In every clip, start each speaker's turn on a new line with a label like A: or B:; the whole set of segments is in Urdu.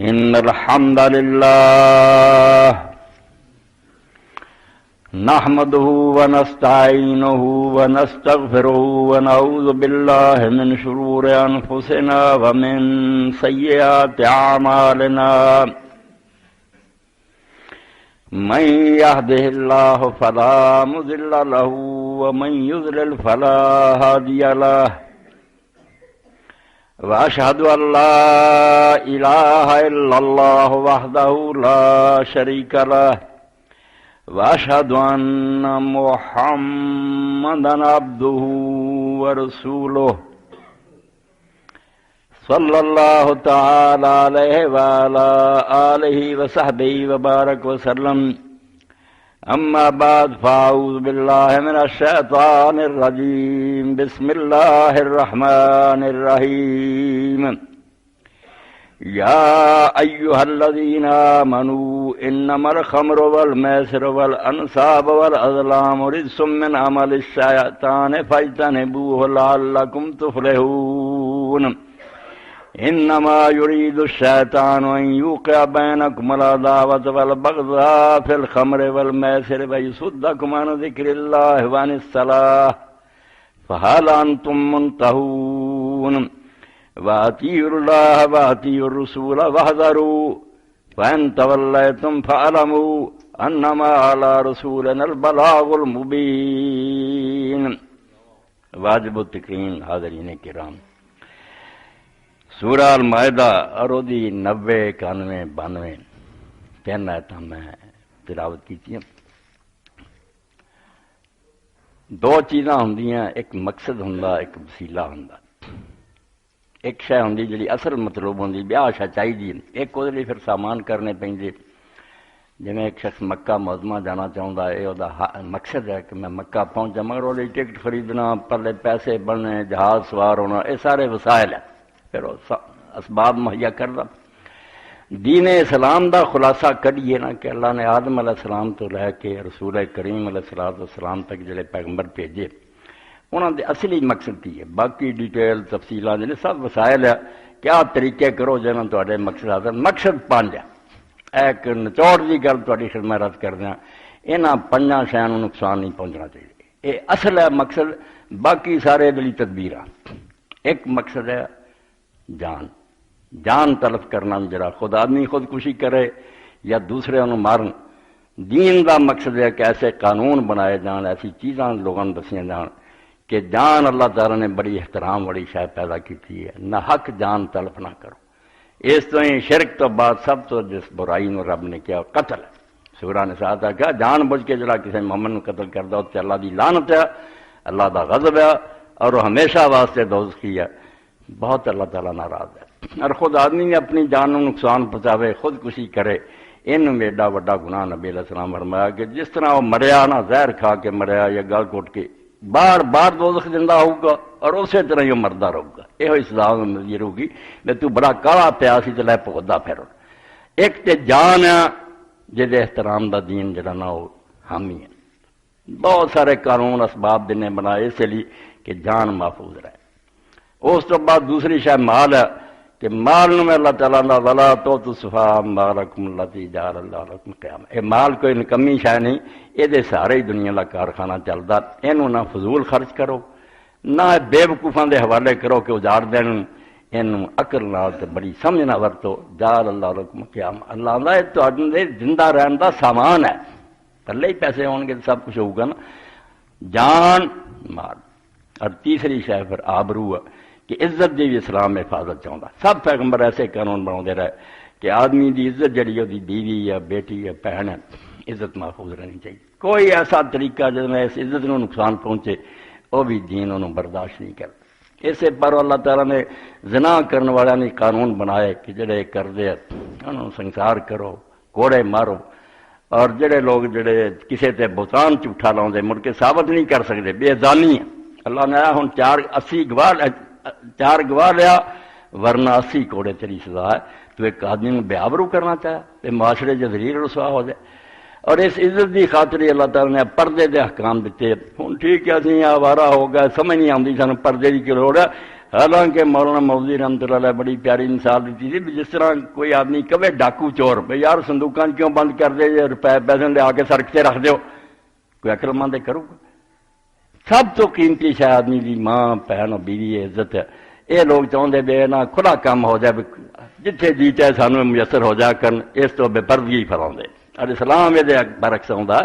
A: إن الحمد لله نحمده ونستعينه ونستغفره ونعوذ بالله من شرور أنفسنا ومن سيئات أعمالنا من يهده الله فلا مضل له ومن يضلل فلا هادي له وأشهد أن لا إله إلا الله وحده لا شريك له وأشهد أن محمدا عبده ورسوله صلى الله تعالى عليه وعلى آله وصحبه وبارك وسلم أما بعد فأعوذ بالله من الشيطان الرجيم بسم الله الرحمن الرحيم يا أيها الذين آمنوا إنما الخمر والميسر والأنصاب والأزلام رجس من عمل الشيطان فاجتنبوه لعلكم تفلحون إنما يريد الشيطان أن يوقع بينكم العداوة والبغضاء في الخمر والميسر ويصدكم عن ذكر الله وعن الصلاة فهل أنتم منتهون وأطيعوا الله وأطيعوا الرسول واحذروا فإن توليتم فاعلموا أنما على رسولنا البلاغ المبين. واجب التکریم حاضرین کرام، سورہ المائدہ اور دی 90 91 92 تین آیتاں میں تلاوت کی. دو چیزاں ہوندیاں، ایک مقصد ہوندا ایک وسیلہ ہوندا. ایک شے ہوندی جڑی اصل مطلوب ہوندی، بیاہ شے چاہیے، ایک وہ لیے پھر سامان کرنے پیندے. جویں ایک شخص مکہ معظمہ جانا چاہتا ہے، یہ مقصد ہے کہ میں مکہ پہنچا، مگر وہ ٹکٹ خریدنا، پلے پیسے بننے، جہاز سوار ہونا، یہ سارے وسائل ہیں، پھر اسباب مہیا کرنا. دین اسلام دا خلاصہ کریے نا کہ اللہ نے آدم علیہ السلام تو لے کے رسول کریم علیہ السلام تک جڑے پیغمبر بھیجے، انہوں نے اصلی مقصد کی ہے. باقی ڈیٹیل تفصیلات جڑے سب وسائل ہے، کیا طریقے کرو جنہاں تواڈے مقصد حاصل. مقصد پانچ ہے. ایک نچوڑ کی گل تواڈی خدمت عرض کردیا، انہاں پنجاں شیاں نوں نقصان نہیں پہنچنا چاہیے. یہ اصل ہے مقصد، باقی سارے دلی تدبیراں. ایک مقصد ہے جان تلف کرنا، جڑا خود آدمی خودکشی کرے یا دوسرے انہوں مارن. دین دا مقصد ہے کہ ایسے قانون بنائے جان، ایسی چیزاں لوگوں دسیاں جان کہ جان اللہ تعالیٰ نے بڑی احترام والی شے پیدا کی ہے، نہ حق جان تلف نہ کرو. اس تو ہی شرک تو بعد سب تو جس برائی نو رب نے کیا قتل ہے. سورہ نساء نے کہا جان بوجھ کے جڑا کسی مومن نو قتل کردا تے اللہ دی لعنت ہے، اللہ دا غضب ہے، اور وہ ہمیشہ واسطے دوزخی ہے. بہت اللہ تعالیٰ ناراض ہے. اور خود آدمی نے اپنی جان نو نقصان پہنچاوے، خودکشی کرے، ان ایڈا وڈا گناہ نبی علیہ السلام فرمایا کہ جس طرح وہ مریا نا، زہر کھا کے مریا یا گل کوٹ کے، بار بار دوزخ زندہ ہوگا اور اسی طرح یہ مردہ رہے گا. یہ سزا نظیر ہوگی کہ تو بڑا کالا پیا سی تے لے پودا پھر. ایک تے جان ہے جہد احترام دا دین جڑا نا وہ حامی ہے. بہت سارے قانون اسباب دن نے بنائے اس لیے کہ جان محفوظ رہے. اس تو بعد دوسری شے مال ہے کہ مال میں اللہ تعالیٰ نے ولا تو تصفا مالکم الذی جعل اللہ لکم قیاما. یہ مال کوئی نکمی شے نہیں، یہ سارے ہی دنیا کا کارخانہ چلتا. یہ نہ فضول خرچ کرو، نہ بے وقوفاں دے حوالے کرو کہ اجاڑ دین. یہ عقل نال تے بڑی سمجھ نہ ورتو. جعل اللہ لکم قیاما، اللہ دا تہاڈے زندہ رہن دا سامان ہے. پہلے ہی پیسے ہون گے تو سب کچھ ہوگا نا. جان مال. اور تیسری شے پھر آبرو ہے کہ عزت دی بھی اسلام حفاظت چاہتا. سب پیغمبر ایسے قانون بنا رہے کہ آدمی دی عزت جڑی ہوتی بیوی یا بیٹی یا بہن ہے، عزت محفوظ رہنی چاہیے. کوئی ایسا طریقہ جس میں اس عزت نو نقصان پہنچے وہ بھی دین انہوں برداشت نہیں کرتا. اسے پر اللہ تعالیٰ نے زنا کرنے والے نے قانون بنائے کہ جڑے کر دے انہوں سنسار کرو، کوڑے مارو. اور جڑے لوگ جڑے کسی تے بہتان جھوٹا لاؤندے مڑ کے ثابت نہیں کر سکتے، بے زانی ہے. اللہ نے آیا ہوں 4 گواہ لیا ورنہ 80 کوڑے تیری سزا ہے. تو ایک آدمی میں بے آبرو کرنا چاہے تو معاشرے جو ذلیل رسوا ہو جائے. اور اس عزت کی خاطر اللہ تعالیٰ نے پردے دے احکام دیتے. ہوں ٹھیک ہے اسی آوارہ ہو گئے، سمجھ نہیں آتی سانو پردے کی لوڑ ہے. حالانکہ مولانا مودودی رحمۃ اللہ علیہ بڑی پیاری مثال دیتی تھی جس طرح کوئی آدمی کہے ڈاکو چور بھائی یار صندوقاں کیوں بند کر دے روپے پیسے لے آ کے سڑک سے رکھ دیو، کوئی عقل مند کرو گا؟ سب تو قیمتی شاید آدمی کی ماں بہن اور بیوی عزت ہے. یہ لوگ چاہتے بے نہ کھلا کام ہو جائے جتھے جی چاہے سانو میسر ہو جا کرن، اس تو بے پردگی پھیلاؤندے. اور اسلام یہ برعکس آتا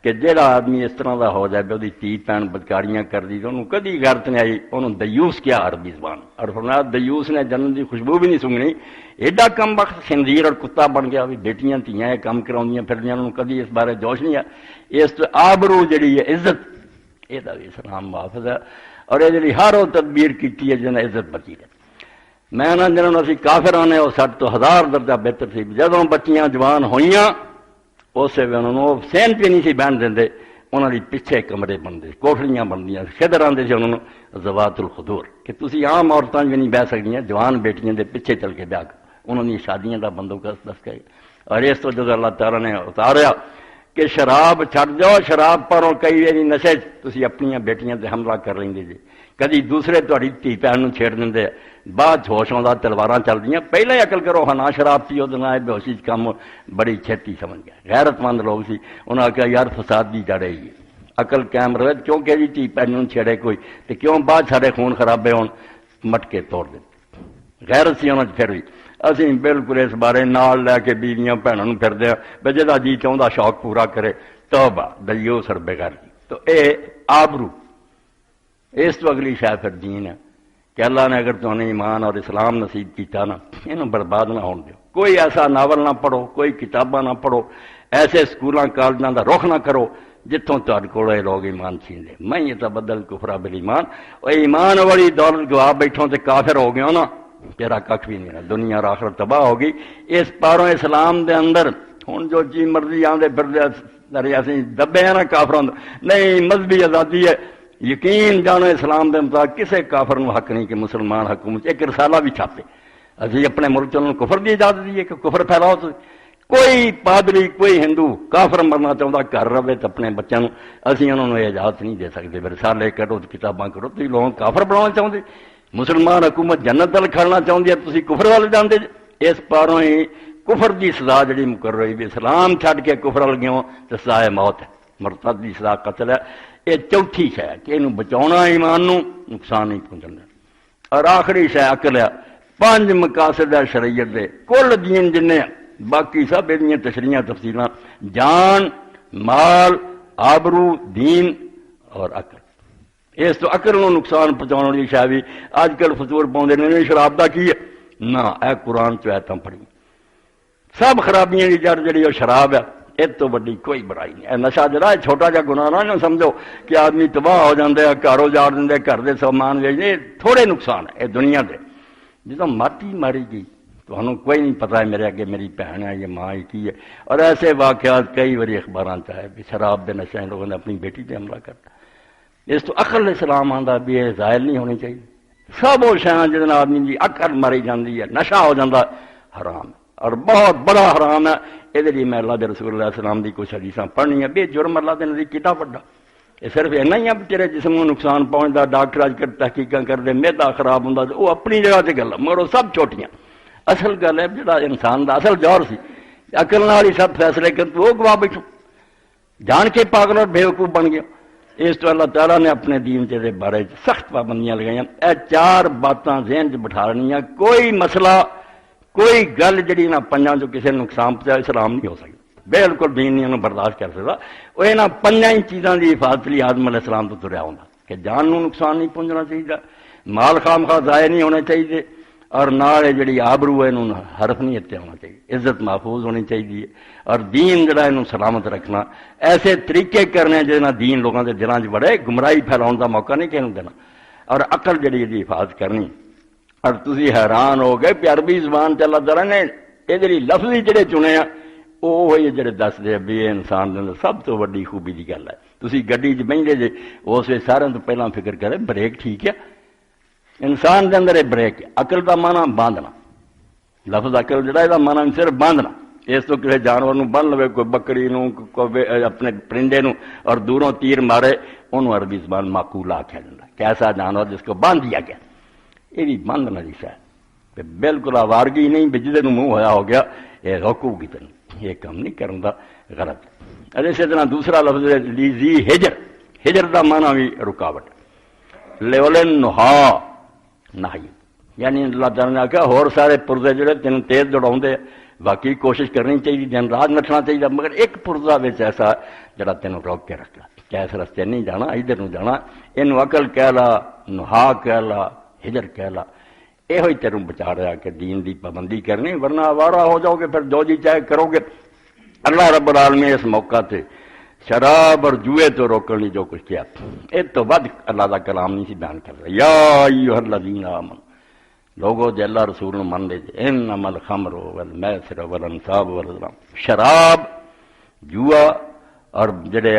A: کہ جہاں آدمی اس طرح کا ہو جائے وہ دھی بھن بدکاریاں کر دی تو انہوں کدی غیرت نہیں آئی، انہوں دیوس کیا عربی زبان، اور فرمایا دیوس نے جنت کی خوشبو بھی نہیں سونگنی، ایڈا کم وقت خنزیر اور کتا بن گیا بھی بیٹیاں دھیاں کام کراؤندیاں پھردیاں، انہوں کدی اس بارے جوش نہیں ہے. اس تو آبرو جڑی ہے عزت یہ بھی اسلام محافظ ہے، اور یہ جی ہر وہ تدبیر کی ہے جنہیں عزت بچی رہے. میں نہ جنہوں اسی کافر آنے وہ سٹ تو 1000 درجہ بہتر سی. جدوں بچیاں جوان ہوئیاں اسے بھی انہوں نے سین پہ نہیں سی بہن دے، انہوں نے پیچھے کمرے بنتے کوٹھڑیاں بنتی خدر آتے سے انہوں نے زوات الخدور کہ تسی عام عورتیں بھی نہیں بہ سکتی جوان بیٹیاں دے پیچھے چل کے بیاہ انہوں نے شادیاں کا بندوبست دس کے. اور اس تو جب اللہ تعالیٰ نے اتاریا کہ شراب چھڈ جاؤ، شراب پروں کئی باری نشے تسی اپنی بیٹیاں تے حملہ کر لیں جی، کدی دوسرے تہاڈی دھی بہن نوں چھیڑ دیں، بعد ہوش آਉਂدا تلواراں چلدیاں. پہلے ہی عقل کرو ہاں نہ شراب پیو تو نہ بے ہوشی کام بڑی چھتی سمجھ گیا. غیرت مند لوگ سی انہوں نے کہا یار فساد دی جڑ ہے، عقل قائم رہے کیوں کہ جی دھی بہن نوں چھیڑے کوئی تو کیوں بعد سارے خون خرابے ہون مٹکے توڑ دے. غیرت سی انہوں پھر بھی اسی بالکل اس بارے نال لے کے بیویاں بھنوں پھردے ہیں بے جدا جی چاہتا شوق پورا کرے توبہ دیو سر بغیر کی. تو اے آبرو اس تو اگلی شاید پھر دین ہے کہ اللہ نے اگر تمہیں ایمان اور اسلام نصیب کیتا نا انہوں برباد نہ ہون دیو. کوئی ایسا ناول نہ پڑھو، کوئی کتاباں نہ پڑھو، ایسے سکولاں کالجاں دا رخ نہ کرو جتوں تہاڈے کول لوگ ایمان چھین لے. میں یہ تبدل کفر بالایمان، او ایمان والی دولت گوا بیٹھوں تے کافر ہو گیا نا تیرا کھ بھی نہیں رہا، دنیا اور آخرت تباہ ہوگی. اس پاروں اسلام دے اندر ہن جو جی مرضی آندے پھردے اسی دبے ہیں نا کافراں نہیں، مذہبی آزادی ہے. یقین جانو اسلام دے مطابق کسے کافر نو حق نہیں کہ مسلمان حکومت ایک رسالہ بھی چھاپے. ابھی اپنے ملک چوں کفر دی اجازت دیے کہ کفر پھیلاؤ. کوئی پادری کوئی ہندو کافر مرنا چاہتا گھر رہے تو اپنے بچوں اسی انہوں نے اجازت نہیں دے سکتے. رسالے کرو کتاباں کرو تھی لوگوں کافر بنانا چاہتے، مسلمان حکومت جنت ول کھڑنا چاہتی ہے تھی کفر والے جانتے. اس پاروں ہی کفر دی سزا جڑی مقرر ہوئی بھی اسلام چھڈ کے کفر ول گئے تو سزا موت ہے، مرتد دی سزا قتل ہے. یہ چوتھی شے ہے کہ یہ بچاؤنا ایمان نو نقصان نہیں پہنچنا. اور آخری شے عقل ہے. 5 مقاصد ہے شریعت دے کل دین جن باقی سب یہ تشریحاں تفصیلاں جان مال آبرو دین اور عقل. اس تو عقل نو نقصان پہنچاؤ والی شے بھی اج کل فطور پاؤندے نے شراب دا کی ہے نہ اے قرآن چ آیتاں پڑھی سب خرابیاں کی جڑ جڑی وہ شراب ہے. اس تو بڑی کوئی برائی نہیں. نشہ جڑا ہے چھوٹا جا گناہ نہ سمجھو کہ آدمی تباہ ہو جاندے گھر اجاڑ دے گھر دے سامان ویچنے تھوڑے نقصان ہے یہ دنیا دے. جدوں ماٹی ماری گئی تو کوئی نہیں پتا ہے میرے اگے میری بہن ہے یہ ماں ہی کی ہے. اور ایسے واقعات کئی باری اخباراں چاہے بھی شراب دے نشے لوگوں نے اپنی بیٹی پہ حملہ کرتا. اس تو عقل اسلام آندا بھی یہ زائل نہیں ہونی چاہیے. سب وہ شیاں جہاں آدمی کی عقل ماری جاتی ہے نشہ ہو جاتا حرام ہے اور بہت بڑا حرام ہے. یہ لیے میں اللہ کے رسول اللہ السلام کی کچھ حدیثاں پڑھنی ہے بے جرم اللہ کے نزدیک کیڈا بڑا. یہ صرف اینا ہی ہے تیرے جسم کو نقصان پہنچتا ڈاکٹر اج کل تحقیقاں کرتے میدا خراب ہوں وہ اپنی جگہ سے گل ہے مگر وہ سب چھوٹیاں. اصل گل ہے جڑا انسان دا اصل جوہر سی عقل نال ہی سب فیصلے کر وہ گوا بیٹھو جان کے پاگل اور بیوقوف بن گیا. اس تو اللہ تعالیٰ نے اپنے دین کے بارے سخت پابندیاں لگائیں. اے 4 باتاں ذہن چ بٹھا لینیاں کوئی مسئلہ کوئی گل جڑی نہ پنجاں جو کسی نقصان پہنچا اسلام نہیں ہو سکتا بالکل دین نہیں انہوں برداشت کر سکتا. وہ یہاں 5 چیزاں کی حفاظت لیے آدم علیہ السلام تو تریا ہوتا کہ جان نو نقصان نہیں پہنچنا چاہیے، مال خام خواہ ضائع نہیں ہونے چاہیے اور نال جڑی آبرو ہے انہوں حرف نہیں اتنے ہونا چاہیے، عزت محفوظ ہونی چاہیے اور دین جڑا انہوں سلامت رکھنا. ایسے طریقے کرنے جہاں دین لوگوں کے دلوں بڑے گمراہی پھیلاؤ کا موقع نہیں کہنے دینا اور عقل جڑی یہ حفاظت کرنی. اور تسی حیران ہو گئے کہ عربی زبان سے اللہ تعالیٰ نے یہ جڑی لفظ ہی جڑے چنے ہیں وہ جڑے دس دے بھی انسان دے سب تو وڈی خوبی کی گل ہے. تسی گڈی چ بہندے جے اس سارے تو پہلا فکر کرے بریک ٹھیک ہے انسان دے اندر بریک. عقل کا مانا باندھنا لفظ عقل جڑا یہ مانا صرف باندھنا. اس تو کسی جانور نو بن لوے کوئی بکری نو کوئی اپنے پرندے نو اور دوروں تیر مارے انہوں عربی زبان معقول آکھیا جاتا ہے کہ ایسا جانور جس کو باندھ دیا گیا. یہ بھی بند نہ دسا بالکل آوارگی نہیں بجدے نو منہ ہوا ہو گیا یہ روکو گی تین یہ کام نہیں کرن دا غلط ہے۔ اسی طرح دوسرا لفظ ہے لیزی ہجر، ہجر دا معنی بھی رکاوٹ، لیولن نہا نہائی، یعنی اللہ تعالیٰ نے آخیا ہور سارے پرزے جڑے تین تیز دوڑاؤندے باقی کوشش کرنی چاہیے دن رات نٹنا چاہیے مگر ایک پرزا بچ ایسا جڑا تینوں روک کے رکھا کہ اس رستے نہیں جانا ادھر نو جانا، اینو عقل کہہ لا، نہا کہہ لا، ہجر کہہ لا، یہ ہوئی تیروں بچا رہا کہ دین دی پابندی کرنی ورنہ آوارہ ہو جاؤ گے پھر جو جی چاہے کرو گے۔ اللہ رب العالمین اس موقع تے شراب اور جوئے تو روکنے لی جو کچھ کیا یہ تو ود اللہ دا کلام نہیں سی بیان کر رہا یا ایھا الذین آمنوا لوگوں جے اللہ رسول نو من دے انما الخمر والمیسر والانصاب والازلام، شراب جوا اور جڑے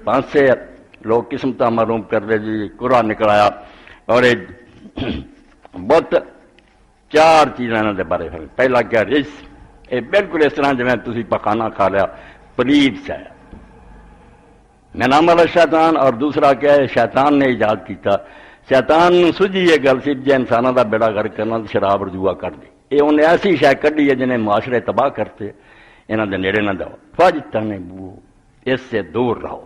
A: پانچ سے لوگ قسم تا معلوم کر دے جی قرآن نکلایا اور بت چار چیزاں دے بارے ہیں۔ پہلا کیا رس، یہ بالکل اس طرح جویں تسی پکانا کھا لیا پلید سے میں نام والا شیطان، اور دوسرا کیا ہے شیطان نے ایجاد کیتا، شیطان سجی یہ گل سی جے انسانوں دا بیڑا غرق کرنا شراب اور جوا کر دے، یہ انہیں ایسی شے کڈی ہے جنہیں معاشرے تباہ کرتے، انہاں دے نیڑے نہ جاؤ، فاجتنبو اس سے دور رہو،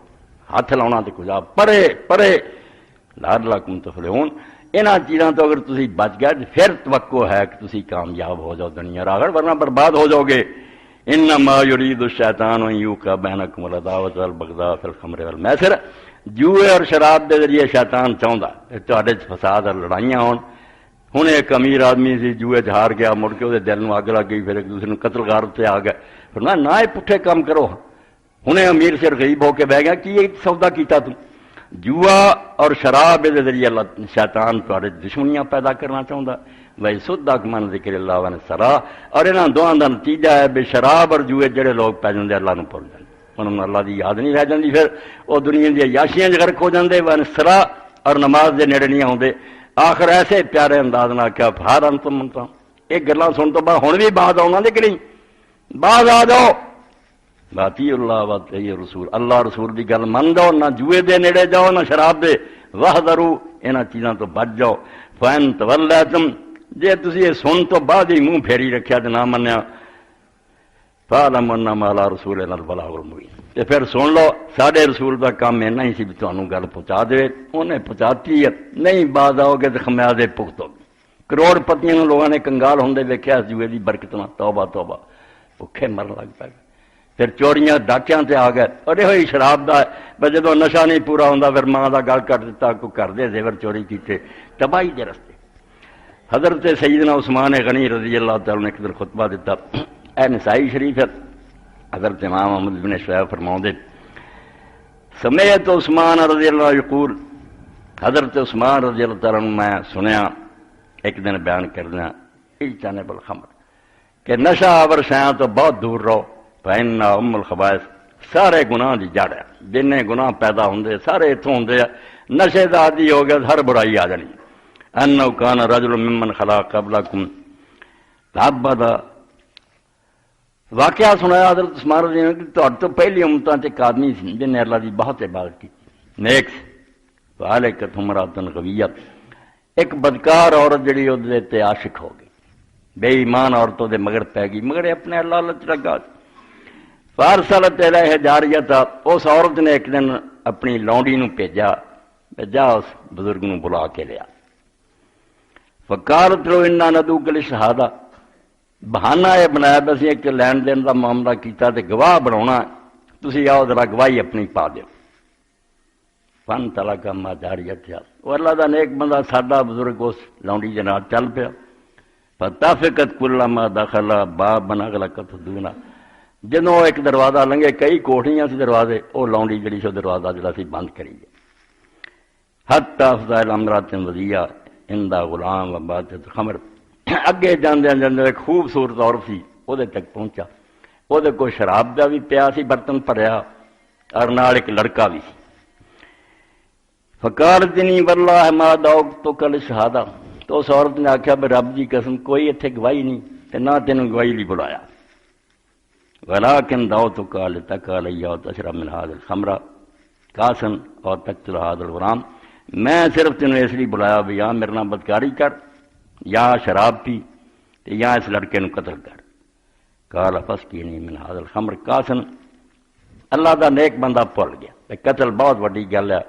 A: ہاتھ لاؤنا تے کجا پرے پرے لعلکم تفلحون، انہاں چیزاں تو اگر تسی بچ گئے پھر توقع ہے کہ تسی کامیاب ہو جاؤ دنیا راغڑ، ورنہ برباد ہو جاؤ گے۔ انما یرید الشیطان ان یوقع بینکم العداوۃ والبغضاء فی الخمر والمیسر، جوئے اور شراب دے ذریعے شیطان چاہندا تہاڈے وچ فساد اور لڑائیاں ہون۔ ہن ایک امیر آدمی سی جوئے چ ہار گیا، مڑ کے وہ دل نو اگ لگ گئی، پھر ایک دوسرے نو قتل غارت سے آ گئے، فرمایا نہ یہ پٹھے کام کرو، ہن امیر سے غریب ہو کے بہ گیا کہ یہ سودا کیتا تم، جوا اور شراب دے ذریعے اللہ شیطان تہاڈے دشمنیاں پیدا کرنا چاہندا، وہی سدک من ذکر اللہ ون سرا، اور انہاں دوہاں دا نتیجہ ہے بے شراب اور جوئے جڑے لوگ پی جاندے اللہ نو بھول جاندے، انہوں نے اللہ دی یاد نہیں رہ جاندی، پھر وہ دنیا دی عیاشیاں وچ غرق ہو جاندے، ون سرا اور نماز دے نیڑے نہیں آوندے۔ آخر ایسے پیارے انداز نال کیا بھار انتم منتم، ایک گلاں سن تو بعد ہن بھی بعد آਉਣਾ دے کہ نہیں، بعد آ جاؤ، باتی اللہ واتی رسول، اللہ رسول دی گل من جاؤ، نہ جوئے دے نیڑے جاؤ نہ شراب دے، واحذروا انہاں چیزاں تو بچ جاؤ، فین تولیتم جے تسی یہ سن تو بعد ہی منہ پھیری رکھیا تے نہ منیا، فاعلم انما علی رسولنا البلاغ المبین، تے پھر سن لو ساڈے رسول دا کام اینا ہی سی بھی تانوں گل پہنچا دے، انہیں پہنچاتی ہے، نہیں بعد آؤ گے تے خمیازے پختو، کروڑ پتیاں نوں لوگوں نے کنگال ہوندے ویکھیا اس جوئے دی برکت نال، توبہ توبہ بھکھے مرن لگ پے، پھر چوریاں ڈاکیاں تے آ گئے، اور یہ ہوئی شراب دا ہے جدوں نشہ نہیں پورا ہوندا پھر ماں دا گل کٹ دتا، کوئی گھر دے زیور چوری کیتے، تباہی دے رستے۔ حضرت سیدنا عثمان غنی رضی اللہ تعالیٰ نے ایک دن خطبہ دیتا، اے نسائی شریف ہے، حضرت امام احمد بن شعیب فرماؤندے سمیعت عثمان رضی اللہ یقول، حضرت عثمان رضی اللہ تعالیٰ عنہ میں سنیا ایک دن بیان کرنا اجتنب الخمر کہ نشہ آور شیاں تو بہت دور رہو، فإن ام الخبائث سارے گناہ دی جڑ ہے، جن گناہ پیدا ہوندے سارے اتوں ہوندے ہیں، نشے دا عادی ہو گیا ہر برائی آ جانی۔ انہ کان رجل ممن خلا قبلکم تعبد، واقعہ سنایا حضرت عثمان رضی اللہ عنہ کہ تہاڈے تو پہلی امتاں تے ایک آدمی سی جن نے اللہ دی بہت عبادت کی، نیک فعلکت امرأۃ غویہ، ایک بدکار عورت جڑی اودے تے عاشق ہو گئی، بے ایمان عورتوں دے مگر پہ گئی، مگر اپنے اللہ لچ لگا، فارسلت الیہ جاریۃ، اس عورت نے ایک دن اپنی لونڈی نو بھیجا، جا اس بزرگ نو بلا کے لیا، فقالت لو انا ندعوک للشہادہ، بہانہ یہ بنایا بسی ایک لین دین کا معاملہ کیتا تے گواہ بناونا، تسی آؤ ذرا گواہی اپنی پا دیو، فن تلک ما جاریت، وہ اللہ دا نیک بندہ ساڈا بزرگ اس لونڈی دے نال چل پیا، فتافقت کل ما دخل بابا اغلقت دونا، جدوں ایک دروازہ لنگے کئی کوٹھیاں سی دروازے، وہ لونڈی جڑی سو دروازہ جڑا سی بند کری گئی، حتی افضل امرات وضیہ اندہ غلام و باتت خمر، اگے جاندے جاندے ایک خوبصورت عورت سی وہ تک پہنچا، وہ کوئی شراب دا بھی پیا سی برتن بھریا اور نال ایک لڑکا بھی سی، فقالتنی واللہ ما دعوتک للشہادہ، تو اس عورت نے آخیا بے رب دی قسم کوئی اتنے گواہی نہیں تے نہ تینوں گواہی لی بلایا، ولکن دعوتک لتک علیہ وتشرب من ھذا الخمر کاسن اور تقتل ھذا الغلام، میں صرف تینوں اس لیے بلایا بھی یا میرے نام بدکاری کر یا شراب پی یا اس لڑکے نو قتل کر. قال فاسقنی من هذا الخمر کاسن. اللہ دا نیک بندہ بھول گیا کہ قتل بہت وڈی گل ہے،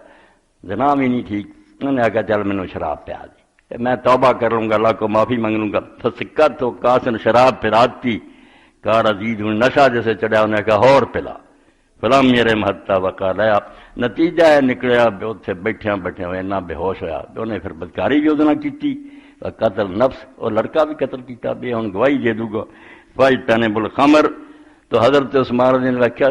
A: زنا بھی نہیں ٹھیک. انہوں نے آخیا چل مینوں شراب پیا دے، میں توبہ کر لوں گا، اللہ کو معافی مانگ لوں گا. فسکت تو کاسن شراب پلاتی. کار عزیز نشہ جیسے چڑھا، انہیں کہا اور پلا. فلم میرے محتا وقا لیا. نتیجہ ہے نکلیا اتنے بیٹھے بیٹھے ہوئے اتنا بے ہوش ہوا، انہیں پھر بدکاری بھی وہ کی، قتل نفس، اور لڑکا بھی قتل کیا بھی ہوں گواہی دے دوں گا. فائی پہنے بول خمر. تو حضرت عثمان رضی اللہ عنہ کیا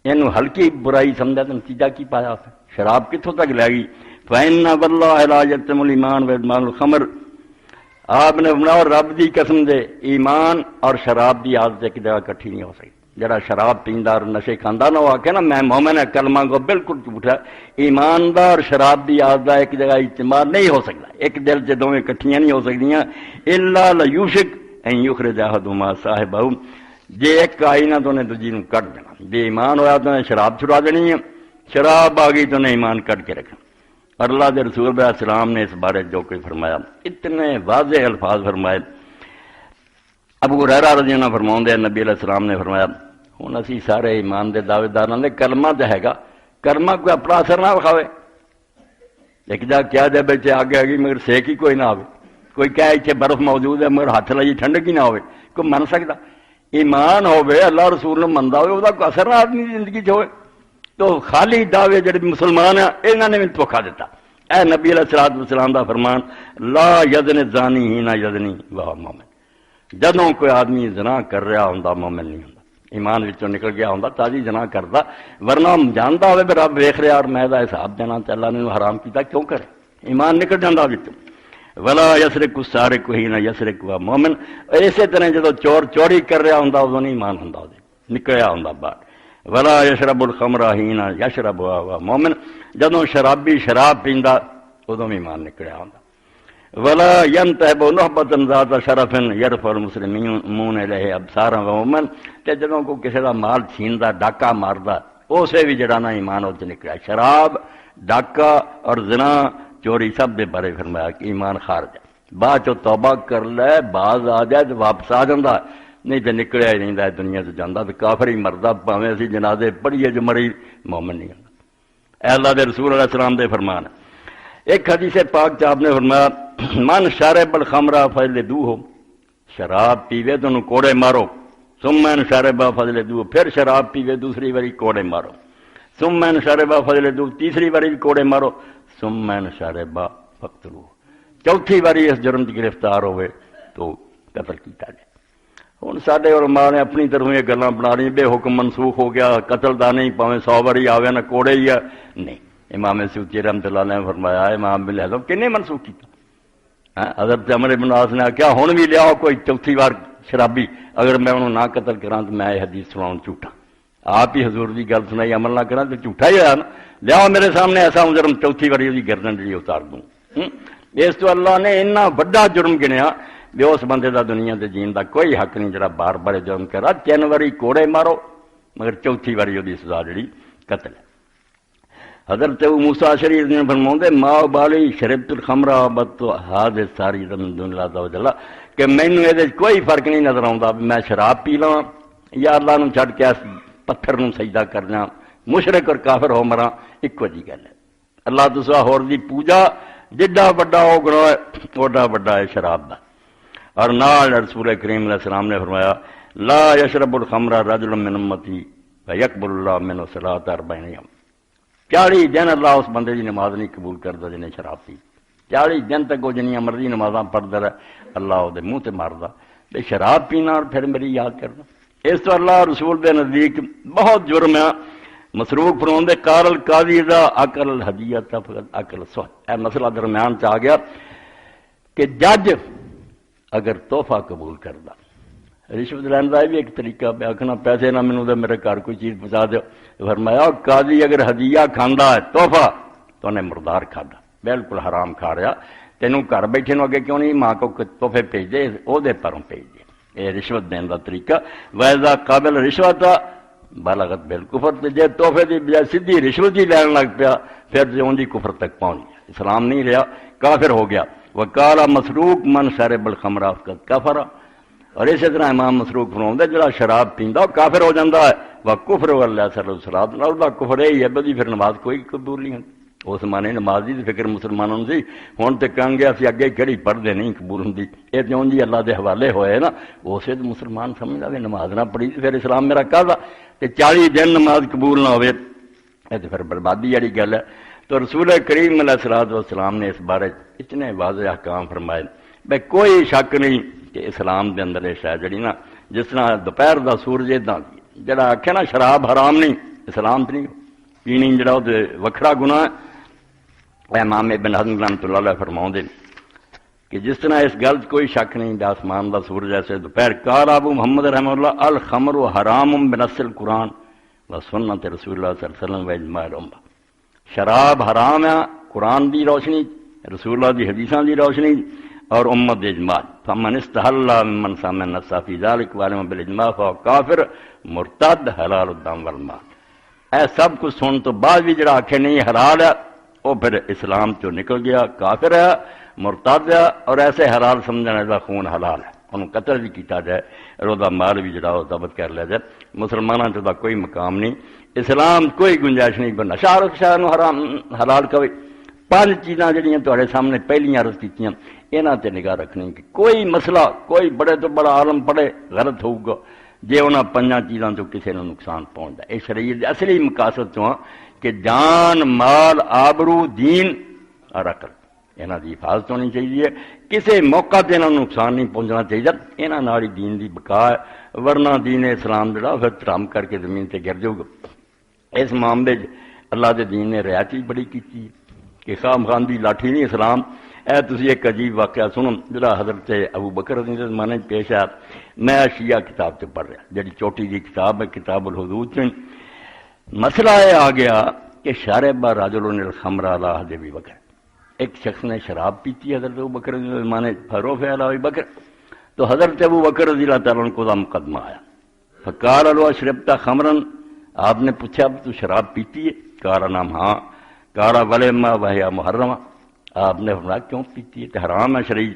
A: یہ ہلکی برائی سمجھا تو نتیجہ کی پایا، شراب کتوں تک لے گئی. فإن واللہ لا یتم الایمان وادمان الخمر. آپ نے بناؤ رب دی قسم دے ایمان اور شراب دی عادت ایک جگہ کٹھی نہیں ہو سکتی. جڑا شراب پیندا اور نشے کھاندا نہ ہو کہ نا میں مومن ہے کلمہ کو بالکل جھوٹا. ایماندار شراب دی عادت ایک جگہ اجتماع نہیں ہو سکتا، ایک دل سے دونوں کٹھیاں نہیں ہو سکدیاں. الا لیوشک ان یخرج احدهما صاحبہ. جے ایک آئی نہ تو نے دوجی نو کٹ دینا. بے ایمان ہویا تو نے شراب چھڑا دینی ہے، شراب آ گئی تو نے ایمان کٹ کے رکھنا. اور اللہ کے رسول علیہ السلام نے اس بارے جو کوئی فرمایا اتنے واضح الفاظ فرمائے. ابو ہریرہ رضی اللہ عنہ فرماؤندے نبی علیہ السلام نے فرمایا ہن اسی سارے ایمان دے دعوے داراں دے کلمہ تے ہیگا، کلمہ کوئی اپنا اثر نہ وکھاوے. ایک جا کیا دے بچے آگے آگے مگر سیک ہی کوئی نہ آوے، کوئی کہے اتنے برف موجود ہے مگر ہاتھ لائی ٹھنڈک ہی نہ ہوئے، کوئی من سکتا؟ ایمان ہوئے اللہ رسول نے مندا ہوئے وہ کوئی اثر نہ آدمی زندگی چ ہوئے. تو خالی دعوے جڑے مسلمان ہیں انہوں نے بھی دھوکھا دیتا. اے نبی علیہ الصلوۃ والسلام دا فرمان لا یزن الزانی حین یزنی وہو مومن. جدوں کوئی آدمی زنا کر رہا ہوندا مومن نہیں ہوندا، ایمان وچوں نکل گیا ہوندا تازی زنا کردا، ورنہ جاندا ہوئے بھی رب ویکھ رہا اور میں دا حساب دینا تے اللہ نے حرام کیتا کیوں کرے، ایمان نکل جاندا وچوں. ولا یسرق السارق حین یسرق وہو مومن. اسی طرح جدوں چور چوری کر رہا ہوندا اودوں نہیں ایمان ہوندا اودے نکلیا ہوندا باہر. ولا یشرب الخمر حین یشرب وہو مومن. جدوں شرابی شراب پیندا ادوں بھی ایمان نکلیا ہوندا. ولا ينتهب نهبة ذات شرف يرفع المسلمون الیہ ابصارا ومن. تے جدوں کو کسی دا مال چھیندا ڈاکا ماردا اسے بھی جڑا نا ایمان وچ نکلیا. شراب ڈاکا اور زنا چوری سب دے بارے فرمایا کہ ایمان خارج ہے. بعد چ توبہ کر لے باز آ جائے تو واپس آ جاندا، نہیں تے نکلیا ہی نہیں دنیا سے جاندا تے کافر ہی مردا بھاویں اسی جنازے پڑھیے جو مری مومن نہیں ہوندا. اے اللہ دے رسول علیہ السلام دے فرمان. ایک حدیث پاک چ آپ نے فرمایا من شارب الخمر فجلدوہ. شراب پیوے تو انہوں کوڑے مارو. ثم من شارب فجلدوہ. پھر شراب پیوے دوسری باری کوڑے مارو. ثم من شارب فجلدوہ. تیسری باری بھی کوڑے مارو. ثم من شارب فقتلوہ. چوتھی باری اس جرم کی گرفتار ہوئے تو قتل کیتا جائے. ہوں سارے علماء نے اپنی طرف یہ گلاں بنا رہی بے حکم منسوخ ہو گیا، قتل دا نہیں پاویں 100 باری آوے نہ کوڑے ہی ہے. نہیں، امام سیوطی رحمۃ اللہ نے فرمایا امام بن حزم کنے منسوخ کیتا؟ حضرت عمر بن عاص نے کیا ہن بھی لیاؤ کوئی چوتھی بار شرابی اگر میں انہوں نہ قتل کراں تو میں یہ حدیث سناؤں جھوٹا. آپ ہی حضور کی گل سنائی عمل نہ کراں تو جھوٹا ہی ہوا نا. لیاؤ میرے سامنے ایسا جرم چوتھی باری وہ گردن جی اتار دوں. اس تو اللہ نے اتنا بڑا جرم گنیا بھی اس بندے دا دنیا تے جین دا کوئی حق نہیں جڑا بار بار جرم کرا. 3 باری کوڑے مارو مگر چوتھی باری وہ سزا جڑی قتل ہے. حضرت موسیٰ شریف نے فرماؤندے ما بالی شربت الخمر بت حاضر ساری من دون اللہ عز وجل کہ مینوں یہ کوئی فرق نہیں نظر آਉਂدا میں شراب پی لواں یا اللہ نو چھڈ کے پتھر نو سجدہ کرنا، مشرک اور کافر ہو مراں ایکو جی گل ہے. اللہ تو سوا ہور دی پوجا جڈا بڑا ہو گناہ ہے اوڈا بڑا ہے شراب دا. اور نال رسول کریم علیہ السلام نے فرمایا لا یشرب الخمر رجل من امتی فیقبل اللہ منہ صلاۃ 40 یوم. 40 دن اللہ اس بندے کی نماز نہیں قبول کرتا جنہیں شراب پی. 40 دن تک وہ جنیاں مرضی نمازاں پڑھتا رہے اللہ وہ منہ تے ماردا بے شراب پینا اور پھر میری یاد کرنا. اس تو اللہ رسول دے نزدیک بہت جرم ہے. مسروق فرماندے قال القاضی اذا اکل الہدیۃ فقد اکل السحت. اے مسئلہ درمیان سے آ گیا کہ جج اگر تحفہ قبول کردا، رشوت لینے کا بھی ایک طریقہ پہ آخنا پیسے نہ مینوں دے میرے گھر کوئی چیز پہنچا دو. فرمایا قاضی اگر ہدیہ کھانا ہے تحفہ تو انہیں مردار کھادا بالکل حرام کھا رہا. تینوں گھر بیٹھے نو اگے کیوں نہیں ماں کو تحفے بھیج دے وہ دے پروں بھیج دے. یہ رشوت دینے کا طریقہ. ویزا قابل رشوت بالغت بالکفر تے جے تحفے دی بجائے سیدھی رشوت ہی لین لگ پیا پھر جون دی کفر تک پہنچ گیا، اسلام نہیں رہا، کافر ہو گیا۔ وقال مسروق من شرب الخمر فقد کفر، اور اسی طرح امام مسروق فرماਉਂਦਾ جڑا شراب پیندا وہ کافر ہو جاتا ہے۔ وکفر واللہ صلی اللہ علیہ وسلم، اور دا کفر یہی ہے بھئی پھر نماز کوئی قبول نہیں ہوتی۔ اس زمانے نماز دی فکر مسلمانوں سی، ہن تے کہن گیا سی اگے کہڑی پڑھدے نہیں قبول ہوندی، اے جون جی اللہ دے حوالے ہوئے نا، اسے تو مسلمان سمجھدا کہ نماز نہ پڑھی پھر اسلام میرا کہدا تے 40 دن نماز قبول نہ ہوئے، اے تے پھر بربادی والی گل ہے۔ تو رسول کریم علیہ الصلوۃ والسلام نے اس بارے اتنے واضح احکام فرمائے، بھئی کوئی شک نہیں کہ اسلام دے اندر یہ شے جڑی نا، جس طرح دوپہر دا سورج اداں جڑا آکھے نا شراب حرام نہیں، اسلام تے نہیں پینی، جڑا وہ وکھرا گناہ ہے۔ امام ابن حزم رحمۃ اللہ علیہ فرماؤندے کہ جس طرح اس گل کوئی شک نہیں کہ آسمان دا سورج ایسے دوپہر، قال ابو محمد رحمہ اللہ الخمر حرام بنص القرآن و سنت رسول اللہ صلی اللہ علیہ وسلم و اجماع الامہ، شراب حرام ہے قرآن دی روشنی، رسول اللہ دی حدیثاں دی روشنی اور امت دے اجماع۔ فمن استحل ممن سمع النص فی ذلک وعلم بالاجماع فهو کافر مرتد حلال الدم والمال۔ اے سب کچھ سن تو بعد بھی جڑا آکھے نہیں حلال ہے وہ پھر اسلام تو نکل گیا، کافر ہے، مرتد ہے، اور ایسے حلال سمجھنے کا خون حلال ہے، انہوں قتل بھی کیتا جائے اور وہ مال بھی جڑا وہ ضبط کر لیا جائے۔ مسلمانوں سے کوئی مقام نہیں، اسلام کوئی گنجائش نہیں بننا شاہ حرام حلال کوئی۔ 5 چیزاں جڑیاں تہاڈے سامنے پہلیاں عرض کیتیاں، انہاں تے نگاہ رکھنی کہ کوئی مسئلہ کوئی بڑے تو بڑا عالم پڑھے غلط ہوگا جے انہاں 5 چیزاں تو کسی نے نقصان پہنچتا۔ یہ شریعت دے اصلی مقاصد تو کہ جان، مال، آبرو، دین اور عقل انہاں دی حفاظت ہونی چاہیے، کسی موقع تے انہاں نوں نقصان نہیں پہنچنا چاہیے، انہاں نال ہی دین دی بقا ہے، ورنہ دین اسلام جڑا پھر ترام کر کے زمین تے گر جاؤ گا۔ اس معاملے اللہ دے دین نے رعایت ہی بڑی کیتی ہے کہ خام خان دی لاٹھی نہیں اسلام۔ اے تسی ایک عجیب واقعہ سنو جڑا حضرت ابو بکر رضی اللہ عنہ زمانے پیش آیا۔ میں شیعہ کتاب تے پڑھ رہا، جڑی چوٹی دی کتاب ہے کتاب الحدود چ، مسئلہ یہ آ گیا کہ شارب رجل الخمر علی عہد ابی بکر، ایک شخص نے شراب پیتی حضرت ابو بکر رضی اللہ عنہ زمانے فروف علی ابی بکر، تو حضرت ابو بکر رضی اللہ تعالیٰ عنہ کو دا مقدمہ آیا۔ فقال لو اشربت خمرا، آپ نے پوچھا تو شراب پیتی ہے؟ قال نعم ہاں۔ قال ولما وهي محرمہ، آپ نے فرمایا کیوں پیتی ہے؟ حرام ہے شرعی۔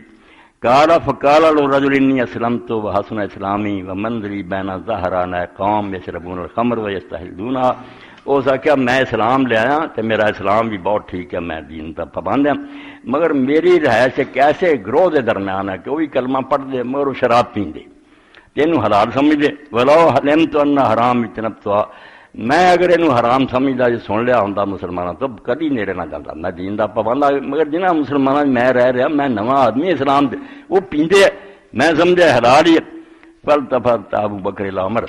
A: قال فقال الرجل انی اسلمت وحسن اسلامی ومنزلی بین ظہرانا قوم یشربون الخمر ویستحلونها، اس آخیا میں اسلام لے آیا تو میرا اسلام بھی بہت ٹھیک ہے، میں دین کا پابند ہوں، مگر میری رہائش ایک ایسے گروہ کے درمیان ہے کہ وہ بھی کلمہ پڑھ دے مگر وہ شراب پیندے، تینوں حلال سمجھ دے، ولو علمت ان حرام اجتنبتها، میں اگر یہ حرام سمجھدا جو سن لیا ہوں مسلمانوں تو کدی نیڑے نہ جاتا، میں دین کا پابند آ، مگر جنہ مسلمانوں میں رہ رہا، میں نواں آدمی اسلام دے، وہ پیندے میں سمجھا حلال ہی ہے۔ فالتفت ابو بکر الی عمر،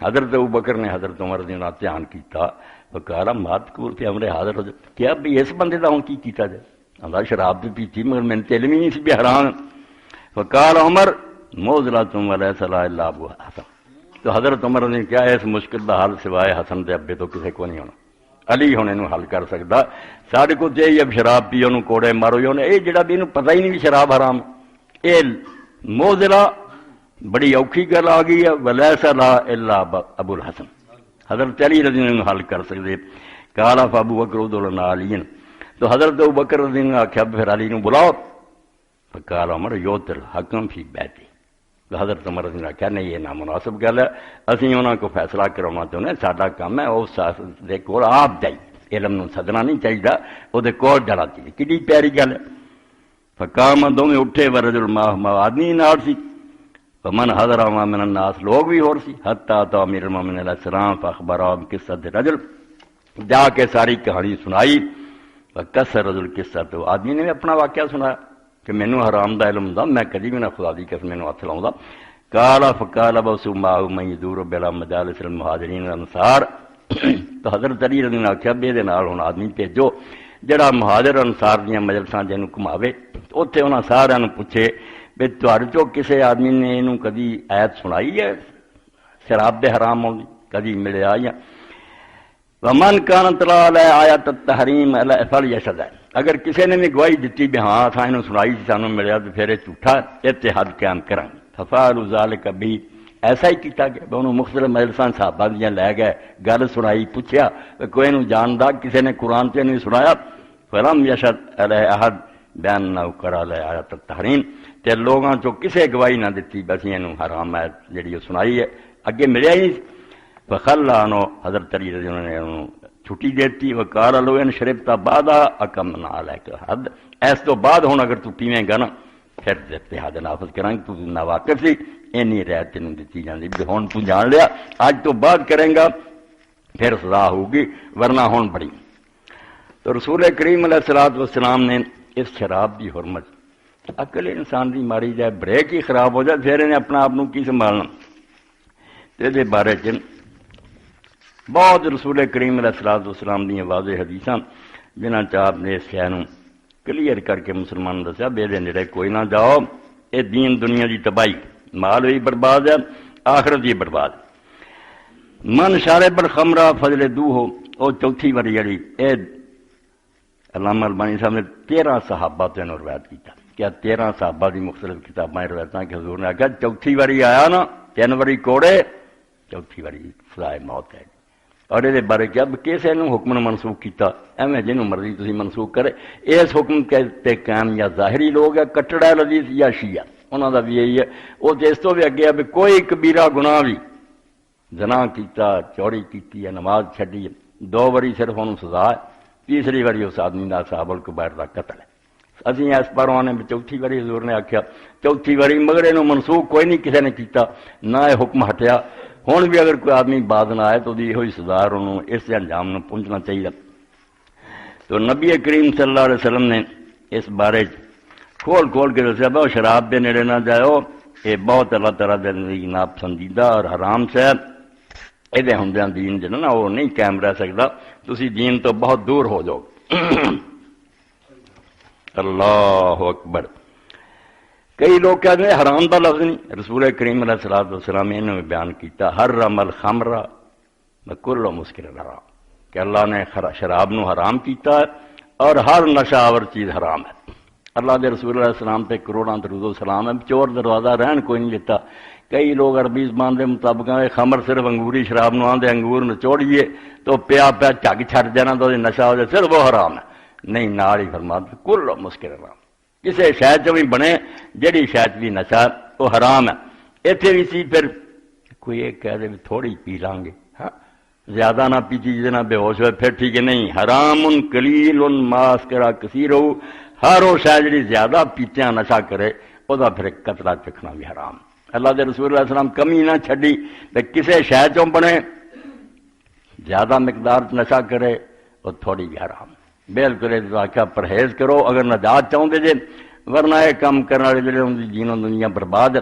A: حضرت ابو بکر نے حضرت عمر نے دھیان کیتا، فقال مات کور تے امر حاضر ہو جائے، کیا بھی اس بندے دا ہوں کی کیتا جائے، اللہ شراب بھی پیتی مگر میں نے علم ہی نہیں سی بھی حرام۔ فقال عمر موزلۃ ولیس لها الا ابو حسن، تو حضرت عمر نے کیا اس مشکل کا حل سوائے حسن دے ابے تو کسی کو نہیں ہونا، علی ہونے نو حل کر سکتا، سارے کو چاہیے اب شراب پیو نو کوڑے مارو جو یہ جڑا بھی انہوں پتہ ہی نہیں شراب حرام، یہ موزلہ بڑی اوکھی گل آ گئی ہے، ولیس لها الا ابو الحسن، حضرت علی رضی اللہ عنہ حل کر سکتے۔ قال فابو بکر ادعو لنا علی، تو حضرت ابو بکر رضی اللہ عنہ آخیا پھر علی نو بلاؤ۔ فقال عمر یؤتی الحکم فی بیتی، تو حضرت عمر رضی اللہ عنہ کہا نہیں یہ نامناسب گل ہے، اسی انہوں کو فیصلہ کروانا چاہتے ہیں، ساڈا کام ہے اس دے کول آپ جائی، علم نو سدنا نہیں چاہیے، وہ کول جانا چاہیے، کڈی پیاری گل ہے۔ فقام دونوں اٹھے ورجل معه آدمی نال سی، فمن حضر من الناس لوگ بھی ہور سی، حتی تو امیر المومنین علیہ السلام فاخبرہ بقصۃ رجل، جا کے ساری کہانی سنائی، فکسر رجل قصہ، تو آدمی نے بھی اپنا واقعہ سنایا کہ مینوں حرام دا علم دا، میں کدی بھی نہ خدا دی قسم مینوں ہاتھ لاؤں دا۔ قال فقال ابو معه من يدور بلا مجالس المہاجرین والانصار، تو حضرت علی رضی اللہ عنہ آخیا بے دے نال ہن آدمی بھیجو جڑا مہاجر انصار دیاں مجلساں جنوں گھماوے، اوتھے انہاں سارے نوں پوچھے بھی تہاڈے چوں کسے آدمی نے اینوں کدی آیت سنائی ہے شراب دے حرام ہوندی، کدی ملیا یا ومن کانت لا آیت التحریم فلیشہد، اگر کسی نے بھی گواہی دیتی بھی ہاں اساں اینوں سنائی سی سانوں ملیا تو پھر یہ جھوٹا اتحاد قائم کریں۔ ففعلوا ذلک بھی، ایسا ہی کیتا گیا، انہوں مختلف مجلساں صحابہ دیاں لے گئے، گل سنائی، پوچھیا کوئی نو جاندا کسی نے قرآن تے نہیں سنایا؟ فلم یشد علیہ احد بیان نہ کرا لے آیت التحریم، تے لوگاں چوں کسے گواہی نہ دتی بس اینوں حرام ہے جڑی وہ سنائی ہے، اگے ملیا ہی نہیں۔ فخلہ عنہ، حضرت علی رضی اللہ عنہ نے انہوں چھٹی دیتی، وقال لو ان شربتا بعد اکمنا علیک حد، اس تو بعد ہن اگر تو پیویں گا نا پھر تے حد نافذ کریں گے، تو ناواقف سی، اینی رعایت تینوں دتی جاندی بھی ہن تو جان لیا اج تو بعد کریں گا پھر سزا ہوگی، ورنہ ہن بڑی۔ تو رسول کریم علیہ الصلوۃ والسلام نے اس شراب کی حرمت، عقل انسان دی ماری جائے، بریک ہی خراب ہو جائے، پھر انہیں اپنا آپ کی سنبھالنا۔ یہ بارے چ بہت رسول کریم علیہ الصلوۃ والسلام دی واضح حدیثاں جنہاں چ آپ نے اس شے نوں کلیئر کر کے مسلمان دسیا بے دے نیڑے کوئی نہ جاؤ، یہ دین دنیا دی تباہی، مال بھی برباد ہے، آخرت بھی برباد۔ من شارب الخمر فضل دو ہو، وہ چوتھی واری جڑی اے علامہ البانی صاحب نے 13 صحابہ تے روایت کیتا، کیا 13 صحابہ دی مختلف کتاباں روایتاں کہ حضور نے آخیا چوتھی واری آیا نا، 3 واری کوڑے، چوتھی واری سزائے موت ہے۔ اور یہ بارے کیا کسے نو حکم نے منسوخ کیتا، ایویں جنوں مرضی تسی منسوخ کرے، اس حکم تے قائم یا ظاہری لوگ ہے کٹڑا لذیذ یا شیعہ، انہاں دا بھی یہی ہے۔ وہ تے اس تو بھی اگے ہے کوئی کبیرہ گناہ بھی، زنا کیتا، چوری کیتی ہے، نماز چھڈی ہے، 2 واری صرف انہوں سزا ہے، تیسری واری اس آدمی دا صحابہ الکبائر دا قتل ہے۔ اسی اس پر آنے میں چوتھی واری حضور نے آخیا، چوتھی واری مگر انہوں منسوخ کوئی نہیں کسی نے کیتا، نہ یہ حکم ہٹیا، ہوں بھی اگر کوئی آدمی بعد نہ آئے تو یہ سزا انہوں اس انجام میں پہنچنا چاہیے۔ تو نبی کریم صلی اللہ علیہ وسلم نے اس بارے کھول کے دسیا بہت شراب دے نیڑے نہ جاؤ، یہ بہت اللہ تعالیٰ دے نزدیک ناپسندیدہ اور حرام سے ہے، یہ ہوندیاں دین جو نا وہ نہیں قائم رہ سکتا، تسی دین تو بہت دور ہو جاؤ۔ اللہ اکبر۔ کئی لوگ کہتے ہیں حرام دا لفظ نہیں، رسول کریم علیہ الصلوۃ والسلام نے انہوں بیان کیتا حرم الخمر وکل مسکر حرام، کہ اللہ نے شراب نو حرام کیتا ہے اور ہر نشہ آور چیز حرام ہے۔ اللہ دے رسول علیہ السلام پہ کروڑاں درود و سلام ہے، چور دروازہ رہن کوئی نہیں لیتا۔ کئی لوگ عربی زبان دے مطابق خمر صرف انگوری شراب نو آندے، انگور نچوڑیے تو پیا جھگ چھٹ جانا تو نشہ ہو جائے، صرف وہ حرام ہے۔ نہیں، نال ہی فرما کل مسکر حرام، کسی شاید چ بھی بنے جہی شاید بھی نشہ وہ حرام ہے۔ اتنے بھی سی پھر کوئی ایک کہہ دے تھوڑی پی لیں گے، ہاں زیادہ نہ پیچی جس نہ بے ہوش ہوئے پھر ٹھیک ہے، نہیں، حرام قلیل ماسکرا کثیر ہو، ہر وہ شاید جی زیادہ پیتیاں نشہ کرے وہ پھر قطرہ چکھنا بھی حرام۔ اللہ دے رسول علیہ السلام کمی نہ چھڈی کہ کسی شاید چوں بنے زیادہ مقدار نشہ کرے وہ تھوڑی بھی حرام۔ بالکل آخیا پرہیز کرو اگر نجات چاہتے جے، ورنہ یہ کام کرنے والے جڑے ان کی جین و دنیا برباد ہے۔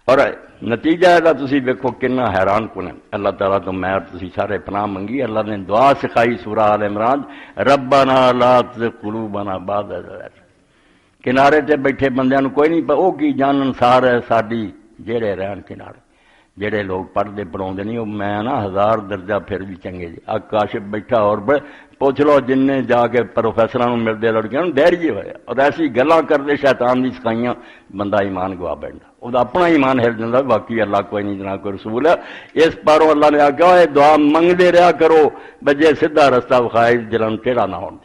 A: اور نتیجہ ہے تسی دیکھو کنا حیران کن ہے۔ اللہ تعالیٰ تو میں تسی سارے پناہ منگی، اللہ نے دعا سکھائی سورہ آل عمران، ربنا لا تزغ قلوبنا بعد اذ ہدیتنا۔ کنارے تے بیٹھے بندیاں نو کوئی نہیں وہ کی جانن سار ہے ساڈی، جڑے رہن کنارے، جڑے لوگ پڑھتے پڑھاؤندے نہیں، وہ میں نا 1000 درجہ پھر بھی چنگے جی۔ کاشف بیٹھا اور بڑے پوچھ لو جن نے جا کے پروفیسراں نوں ملدے لڑکیاں نوں ڈیریے ہوئے اور ایسی گلاں کردے شیطان دی سکھائیاں، بندہ ایمان گوا بیٹھدا، وہ اپنا ایمان ہل جاندا، باقی اللہ کوئی نہیں جناب کوئی رسول ہے۔ اس پاروں اللہ نے آخیا یہ دعا منگدے رہا کرو بجے سیدھا رستہ وکھائے جلن ٹیڑھا نہ ہون۔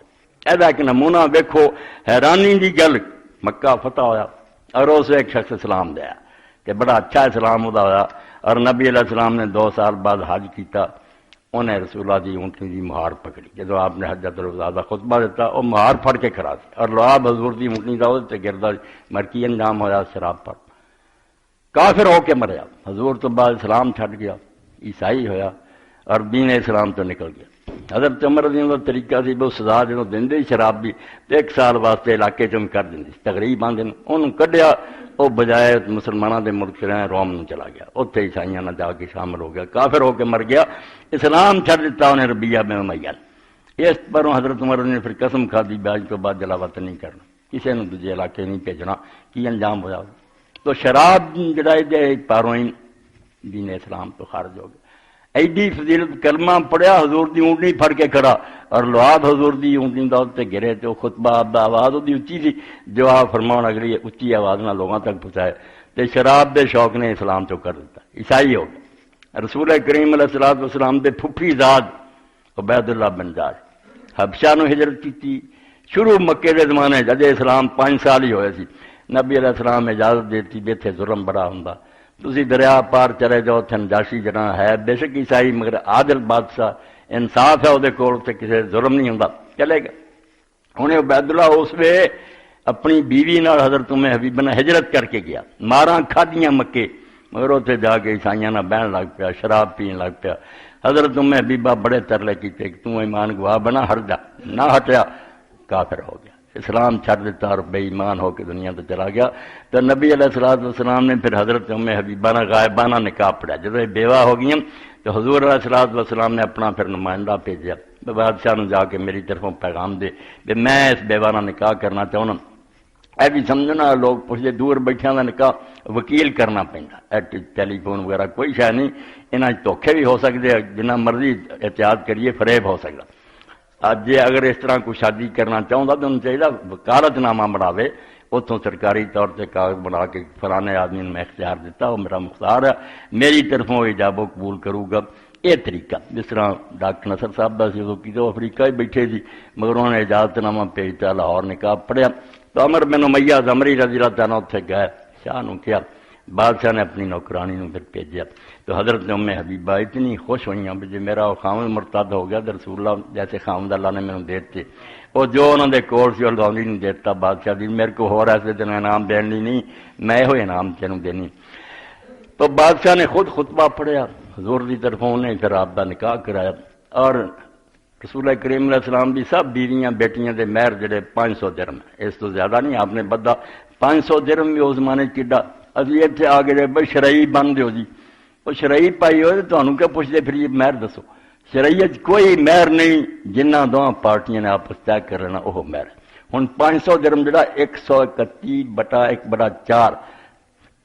A: ایدا ایک نمونہ ویکھو، حیرانی دی گل، مکہ فتح ہویا اور اس ایک شخص اسلام دیا کہ بڑا اچھا اسلام ہوتا ہوا، اور نبی علیہ السلام نے 2 سال بعد حج کیتا، انہیں رسول اللہ دی اونٹنی دی مہار پکڑی، جدو آپ نے حجۃ الوداع دا خطبہ دیتا وہ مہار پھڑ کے کھڑا سی، اور لعاب حضور دی اونٹنی دا تے گردا مرکی انجام ہویا شراب پر، کافر ہو کے مریا، حضور تو بعد اسلام چھڈ گیا، عیسائی ہویا اور دین اسلام تو نکل گیا۔ حضرت عمر رضی اللہ عنہ طریقہ سی وہ سزا جدوں دیندے شراب بھی 1 سال واسطے علاقے چوں کر دیندے، تقریب آندے انہوں کڈیا، وہ بجائے مسلمانوں دے ملک رہے روم نو چلا گیا، اتنے عیسائیاں نہ جا کے شامل ہو گیا، کافر ہو کے مر گیا، اسلام چھڈ دیتا انہیں ربیہ بن امیہ۔ اس پر حضرت عمر نے پھر قسم کھادی باج تو بعد جلا وطن نہیں کرنا، کسی نے دوجے علاقے نہیں بھیجنا، کی انجام ہوا؟ تو شراب جڑا پاروں ہی دین اسلام تو خارج ہو گیا۔ ایڈی فضیلت کلمہ پڑھیا، حضور دی اونٹنی پھڑ کے کھڑا، اور لعاب حضور دی اونٹنی دا تے گرے تو خطبہ آواز دی اچھی سی، جو آپ فرمان اگلی اچھی آواز نہ لوگوں تک پہنچائے تے شراب دے شوق نے اسلام تو کر دیتا، عیسائی ہو گیا۔ رسول کریم علیہ الصلوۃ والسلام دے پھپھی زاد عبید اللہ بن جاش حبشہ نو ہجرت کی شروع مکے دے زمانے جدے اسلام 5 سال ہی ہوئے سی، نبی علیہ السلام اجازت دیتی بھی اتنے ظلم بڑا ہوندا، تسی دریا پار چلے جاؤ، اتنے نجاشی جنا ہے بے شک عیسائی مگر عادل بادشاہ، انصاف ہے وہ کول تے کسی ظلم نہیں ہوندا، چلے گئے۔ انہیں عبید اللہ اس وے اپنی بیوی نال حضرت حبیبہ نے ہجرت کر کے گیا، ماراں کھادیاں مکے، مگر اتنے جا کے عیسائیاں نہ بہن لگ پیا، شراب پین لگ پیا۔ حضرت حبیبہ بڑے ترلے کیتے کہ توں ایمان گواہ بنا ہٹ جا، نہ ہٹیا کافر ہو گیا، اسلام چھڑ دیتا اور بے ایمان ہو کے دنیا تو چلا گیا۔ تو نبی علیہ الصلوۃ والسلام نے پھر حضرت حبیبہ نے غائبانہ نکاح پڑھا، جب یہ بیوہ ہو گئی تو حضور علیہ الصلوۃ والسلام نے اپنا پھر نمائندہ بھیجا، بادشاہ نے جا کے میری طرفوں پیغام دے کہ میں اس بیوہ نہ نکاح کرنا چاہنا۔ اے بھی سمجھنا لوگ پوچھتے دور بیٹھیاں کا نکاح وکیل کرنا پہنا، ٹیلی فون وغیرہ کوئی شے نہیں، انہاں دھوکھے بھی ہو سکتے، جنہ مرضی احتیاط کریے فریب ہو سکتا۔ اج جی اگر اس طرح کوئی شادی کرنا چاہتا تو انہوں چاہیے وکالت نامہ بناوے، اتوں سرکاری طور سے کاغذ بنا کے فلانے آدمی نے میں اختیار دیتا، وہ میرا مختار ہے، میری طرفوں ایجاب و قبول کروں گا۔ یہ طریقہ جس طرح ڈاکٹر نصر صاحب کا سی تو افریقہ ہی بیٹھے سی، مگر انہوں نے اجازت نامہ بھیجتا، لاہور نکاح پڑھیا۔ تو عمر بن امیہ زمری رضی اللہ تعالیٰ اتنے گئے، شاہ نو کیا، بادشاہ نے اپنی نوکرانی نو پھر بھیجا۔ تو حضرت حبیبہ اتنی خوش ہوئیں بھی جی میرا وہ خامد مرتد ہو گیا، تو رسول اللہ جیسے خامد اللہ نے میرے دیتے، وہ جو انہوں نے کورس اور گاؤنی نے دیتا بادشاہ دی، میرے کو ہو رہا ہے تینوں انعام دین لی نہیں، میں یہ انعام تینوں دینی۔ تو بادشاہ نے خود خطبہ پڑھیا حضور کی طرفوں، انہیں پھر آپ کا نکاح کرایا، اور رسول کریم علیہ السلام بھی سب بیویاں بیٹیاں دے مہر جڑے 500 درہم، اس تو زیادہ نہیں آپ نے بدھا، 500 درہم بھی اس زمانے چڈا۔ ابھی اتنے آ گئے بھائی شرعی بن دیو جی، وہ شرعی پائی ہوئے تو تمہیں کیا پوچھتے پھر یہ مہر دسو، شرعیت کوئی مہر نہیں، جنہ دونوں پارٹیاں نے آپس طے کر لینا وہ مہر۔ ہوں 500 درہم جڑا 131/1/4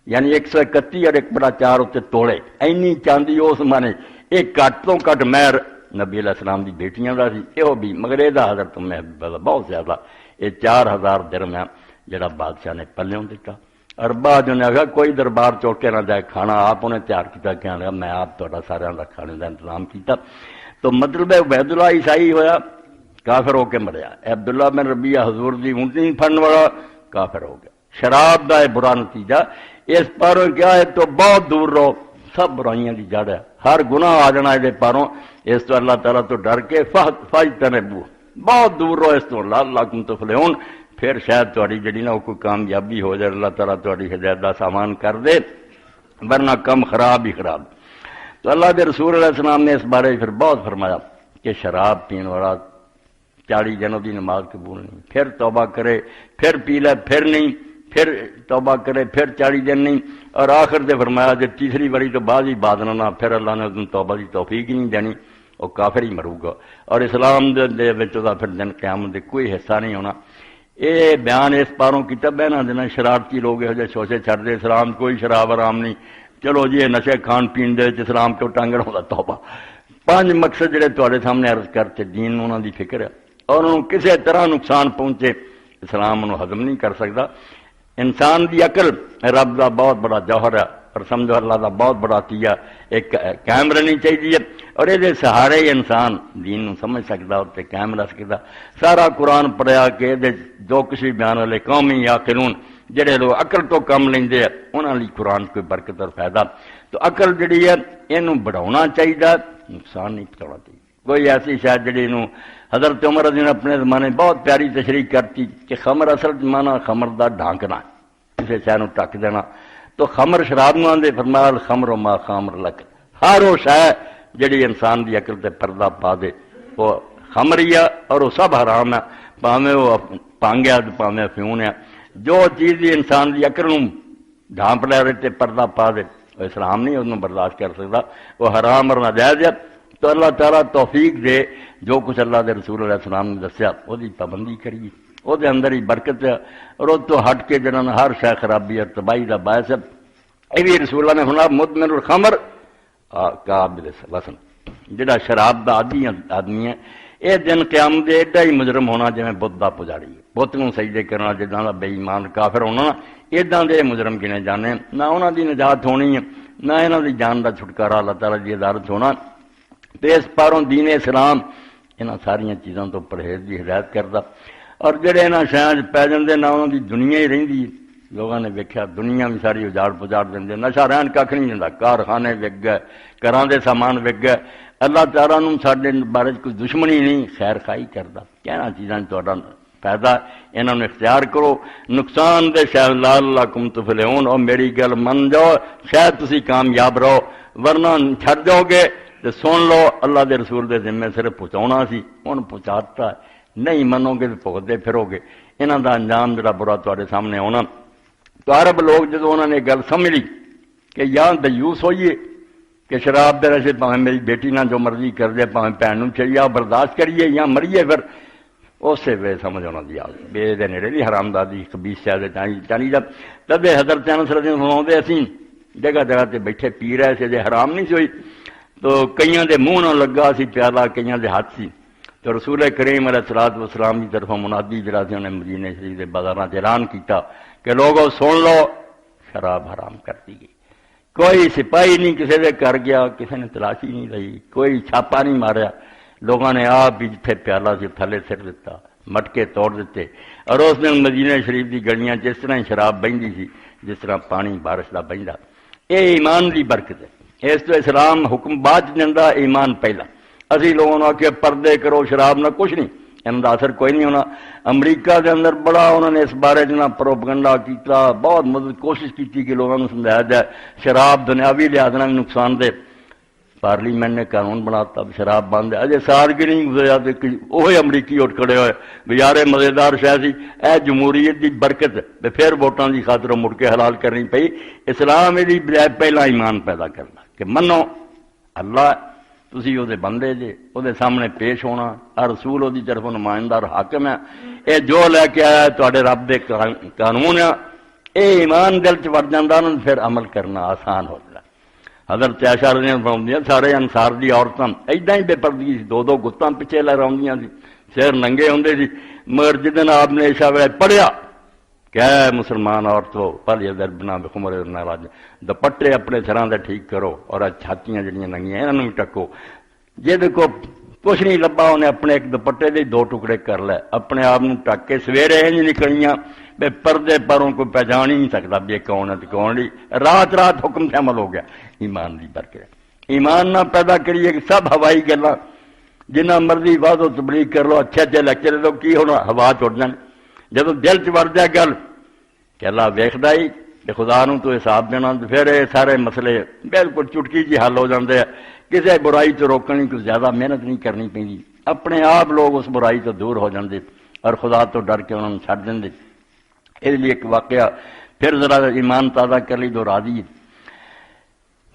A: یعنی 131 اور 1/4 اتنے توڑے، اینی چاندی اس مانے یہ گھٹ تو گھٹ مہر نبی علیہ السلام دی بیٹیاں دا سی، یہ بھی مگر یہ حضرت بہت زیادہ، یہ 4000 درہم ہے جڑا بادشاہ نے پلیوں دیتا۔ اور بعد انہیں آخیا کوئی دربار چوکے نہ جائے، کھانا آپ انہیں تیار کیا، کہنے لگا میں آپ تھوڑا سارا کا کھانے کا انتظام کیتا۔ تو مطلب ہے عبید اللہ عیسائی ہویا، کافر ہو کے مریا، عبداللہ بن ربیعہ حضور دی اونٹنی پھڑن والا کافر ہو گیا۔ شراب دا ہے برا نتیجہ، اس پاروں کیا ہے تو بہت دور رہو، سب برائیاں دی جڑ ہے، ہر گناہ آ جانا یہ پاروں، اس تو اللہ تعالیٰ تو ڈر کے فاجتنبوہ، بہت دور رہو اس تو، لعلکم تفلحون، پھر شاید تہاڈی جڑی نا کوئی کامیابی ہو جائے، اللہ تعالیٰ تہاڈی ہدایت دا سامان کر دے، ورنہ کم خراب ہی خراب۔ تو اللہ کے رسول علیہ السلام نے اس بارے پھر بہت فرمایا کہ شراب پین والا 40 دنوں کی نماز قبول نہیں، پھر توبہ کرے، پھر پی لے، پھر نہیں، پھر توبہ کرے، پھر 40 دن نہیں، اور آخر سے فرمایا کہ تیسری باری تو بعد ہی بعد نہ، پھر اللہ نے اس توبہ کی توفیق ہی نہیں دینی، وہ کافر ہی مرو گا، اور اسلام دے پھر دن قیامت دے کوئی حصہ نہیں ہونا۔ یہ بیان اس پاروں کی تب ہے نا جنہیں شرارتی لوگ یہ شوشے چھڑ دے، اسلام کوئی شراب آرام نہیں، چلو جی نشے کھان پین دے اسلام کیوں ٹانگن ہوتا توبہ۔ 5 مقصد جڑے تواڈے سامنے عرض کرتے، دین انہوں دی فکر ہے، اور انہوں کسی طرح نقصان پہنچے اسلام انہوں ہضم نہیں کر سکتا۔ انسان دی عقل رب دا بہت بڑا جوہر ہے، اور سمجھو اللہ دا بہت بڑا عطیہ، ایک قائم رہنی چاہیے، اور یہ سہارے ہی انسان دین نو سمجھ سکتا اور قائم رہ سکتا۔ سارا قرآن پڑھیا کہ جو کچھ بھی بیان والے قومی یعقلون، جڑے لوگ عقل تو کم لیندے ہیں انہاں لئی قرآن کوئی برکت اور فائدہ۔ تو عقل جڑی ہے اینو بڑھاؤنا چاہیے، نقصان نہیں پہنچانا چاہیے۔ کوئی ایسی شاید جڑی نو حضرت عمر رضی اللہ اپنے زمانے بہت پیاری تشریح کرتی کہ خمر اصل مانا خمر دا ڈھانکنا، کسی شے نو ٹک دینا۔ تو خمر شراب نو آندے، فرمایا الخمر ما خامر لک، ہر وہ شے جڑی انسان دی عقل تے پردہ پا دے وہ خمری ہے، اور وہ سب حرام ہے، پاویں وہ پانگ ہے پاویں افیون ہے، جو چیز دی انسان دی عقل نو ڈھانپ لے تے پردہ پا دے وہ اسلام نہیں اس برداشت کر سکتا، وہ حرام اور ناجائز ہے۔ تو اللہ تعالیٰ توفیق دے جو کچھ اللہ دے رسول علیہ السلام نے دسیا وہ دی پابندی کریے، وہ دے اندر ہی برکت ہے، اور وہ تو ہٹ کے جنہوں ہر شے خرابی اور تباہی کا باعث ہے۔ یہ بھی رسول اللہ نے فرمایا مدمن الخمر کا وسن، جڑا شراب دا عادی آدمی ہے یہ دن قیامت دے ایڈا ہی مجرم ہونا جویں بت دا پجاری بت نوں سجدے کرنا جداں دا بے ایمان کافر ہونا ایڈاں دے مجرم گنے جانے نہ انہاں دی نجات ہونی ہے نہ انہاں دی جان دا چھٹکارا اللہ تعالیٰ دی عدالت ہونا تے اس پاروں دین اسلام انہاں ساریاں چیزاں تو پرہیز دی ہدایت کردا اور جڑے انہاں شیاں پی جاندے نہ انہاں دی دنیا ہی رہندی لوگوں نے ویکھیا دنیا بھی ساری اجاڑ پجاڑ دیں نشا رہن کھ نہیں دیندا کارخانے وک گئے گھراں دے سامان وک گئے اللہ تعالیٰ نوں ساڈے بارے کوئی دشمنی نہیں خیر خائی کردا کہنا چیزاں تہاڈا فائدہ انہاں نوں اختیار کرو نقصان دے شاید لعلکم تفلحون اور میری گل من جاؤ شاید تسی کامیاب رہو ورنہ چھڈ جاؤ گے تے سن لو اللہ دے رسول دے ذمے صرف پہنچاؤنا سی ہن پہنچاتا نہیں منو گے تے بھگتے پھرو گے انہاں دا انجام جڑا برا تہاڈے سامنے آنا تو عرب لوگ جدو انہوں نے گل سمجھ لی کہ یا دیوس ہوئیے کہ شراب دے رشے پاویں میری بیٹی نہ جو مرضی کر دے پاویں بھن نوں چڑیا برداشت کریے یا مریے پھر اسی وے سمجھ ہونا دی آ بے دے نیڑے بھی حرام دادی خبیث شاید چانی جب تب حضرت انس رضی اللہ عنہ سناؤندے اسی جگہ جگہ تے بیٹھے پی رہے سے جے حرام نہیں سی ہوئی تو کئیاں دے منہ نہ لگا سی پیالہ کئیاں دے ہاتھ سی تو رسول کریم علیہ الصلوۃ والسلام کی طرف منادی جڑا سی انہیں مدینے شریف دے بازاراں چ اعلان کیتا کہ لوگوں سن لو شراب حرام کر دی گئی کوئی سپاہی نہیں کسی دے کر گیا کسی نے تلاشی نہیں لئی کوئی چھاپا نہیں ماریا لوگوں نے آپ بھی جتھے پیالہ سے تھلے سر دیتا مٹکے توڑ دیتے اور اس دن مدینہ شریف دی گلیاں جس طرح ہی شراب بہندی سی جس طرح پانی بارش دا بہندا یہ ایمان دی برکت ہے اس تو اسلام حکم بعد دیندا ایمان پہلا اسی لوگوں نے آخیا پردے کرو شراب نہ کچھ نہیں ان کا اثر کوئی نہیں ہونا امریکہ دے اندر بڑا انہوں نے اس بارے جنا پروپگنڈا کیتا بہت مدد کوشش کی کہ لوگوں نے سمجھایا جائے شراب دنیاوی لحاظ بھی نقصان دے پارلیمنٹ نے قانون بناتا شراب بند ہے اجے سال کی نہیں گزریا تو وہی امریکی اٹھ کھڑے ہوئے بزارے مزیدار شاید سی اے جمہوریت دی برکت پھر ووٹاں دی خاطر مڑ کے حلال کرنی پئی اسلام یہ بجائے پہلا ایمان پیدا کرنا کہ منو اللہ تسی وہ بندے جے وہ سامنے پیش ہونا اور رسول وہ طرف نمائندہ اور حاکم ہے یہ جو لے کے آیا ہے تے رب دے قانون ہے یہ ایمان دل چ وڑ جاتا پھر عمل کرنا آسان ہو جائے حضرت عائشہ رضی اللہ عنہ فرماؤں سارے انصار دی عورتیں ایڈاں ہی بے پردگی سی دو گتاں پیچھے لہراؤندیاں سی سر ننگے ہوندے سی مگر جدن آپ نے عشاء ویلے پڑھیا کہ اے مسلمان عورتوں پہلے ادھر بنا بخمر راج دوپٹے اپنے سراں دے ٹھیک کرو اور چھاتیاں جڑیاں ننگیاں انہاں نوں ٹکو جد کو کچھ نہیں لبا انہیں اپنے ایک دوپٹے دے 2 ٹکڑے کر لے اپنے آپ نوں ٹک کے سویرے انج نکلیاں بے پردے پروں کوئی پہچان ہی نہیں سکتا بھی کون ہے تو کون نہیں رات رات حکم سے عمل ہو گیا ایمان دی برکت ایمان نہ پیدا کریے کہ سب ہوائی گلاں جنہ مرضی واضح و تبلیغ کر لو اچھے لیکچر دو کی ہونا ہوا چھوڑ جان جب دل چ وڑ جائے گل کہ اللہ ویکھدا ہی کہ خدا نوں تو حساب دینا پھر یہ سارے مسئلے بالکل چٹکی جی حل ہو جاندے ہیں کسی برائی تو روکنے کو زیادہ محنت نہیں کرنی پی اپنے آپ لوگ اس برائی تو دور ہو جاندے اور خدا تو ڈر کے انہوں نے چھڈ دیں اس لیے ایک واقعہ پھر ذرا ایمان تازہ کر لی دہرا دیے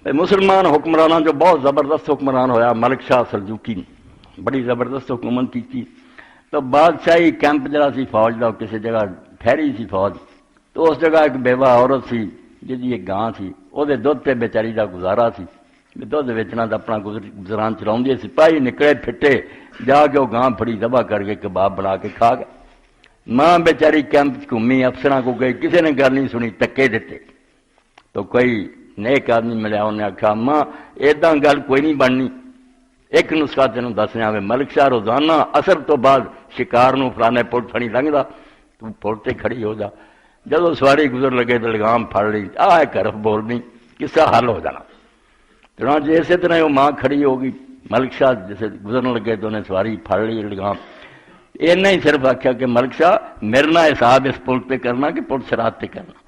A: مسلمان حکمرانوں جو بہت زبردست حکمران ہویا ملک شاہ سلجوکی نے بڑی زبردست حکومت کی تھی تو بادشاہی کیمپ جڑا سی فوج کا کسی جگہ ٹھہری سی فوج تو اس جگہ ایک بیوہ عورت سی جی ایک گاں سی وہ دھد پہ بیچاری کا گزارا سی دھد ویچنا تو اپنا گزران چلاؤں سپاہی نکلے پھٹے جا کے وہ گاں پھڑی دبا کر کے کباب بنا کے کھا گئے ماں بیچاری کیمپ گھومی افسراں کو گئی کسی نے گل نہیں سنی تکے دیتے تو کوئی نیک آدمی ملیا انہیں آخیا ماں ایداں گل کوئی نہیں بننی ایک نسخہ تینوں دسیا وے ملک شاہ روزانہ اثر تو بعد شکار نوں فلانے پل تھڑی لنگدا تو پل تے کھڑی ہو جا جدو سواری گزر لگے تو لگام پھڑ لی ایک حرف بولنی قصہ حل ہو جانا چنانچہ اسی طرح وہ ماں کھڑی ہوگی ملک شاہ جیسے گزرن لگے تو انہیں سواری پھڑ لی لگام اینا ہی صرف آخیا کہ ملک شاہ میرے نہ حساب اس پل پہ کرنا کہ پل سرات پہ کرنا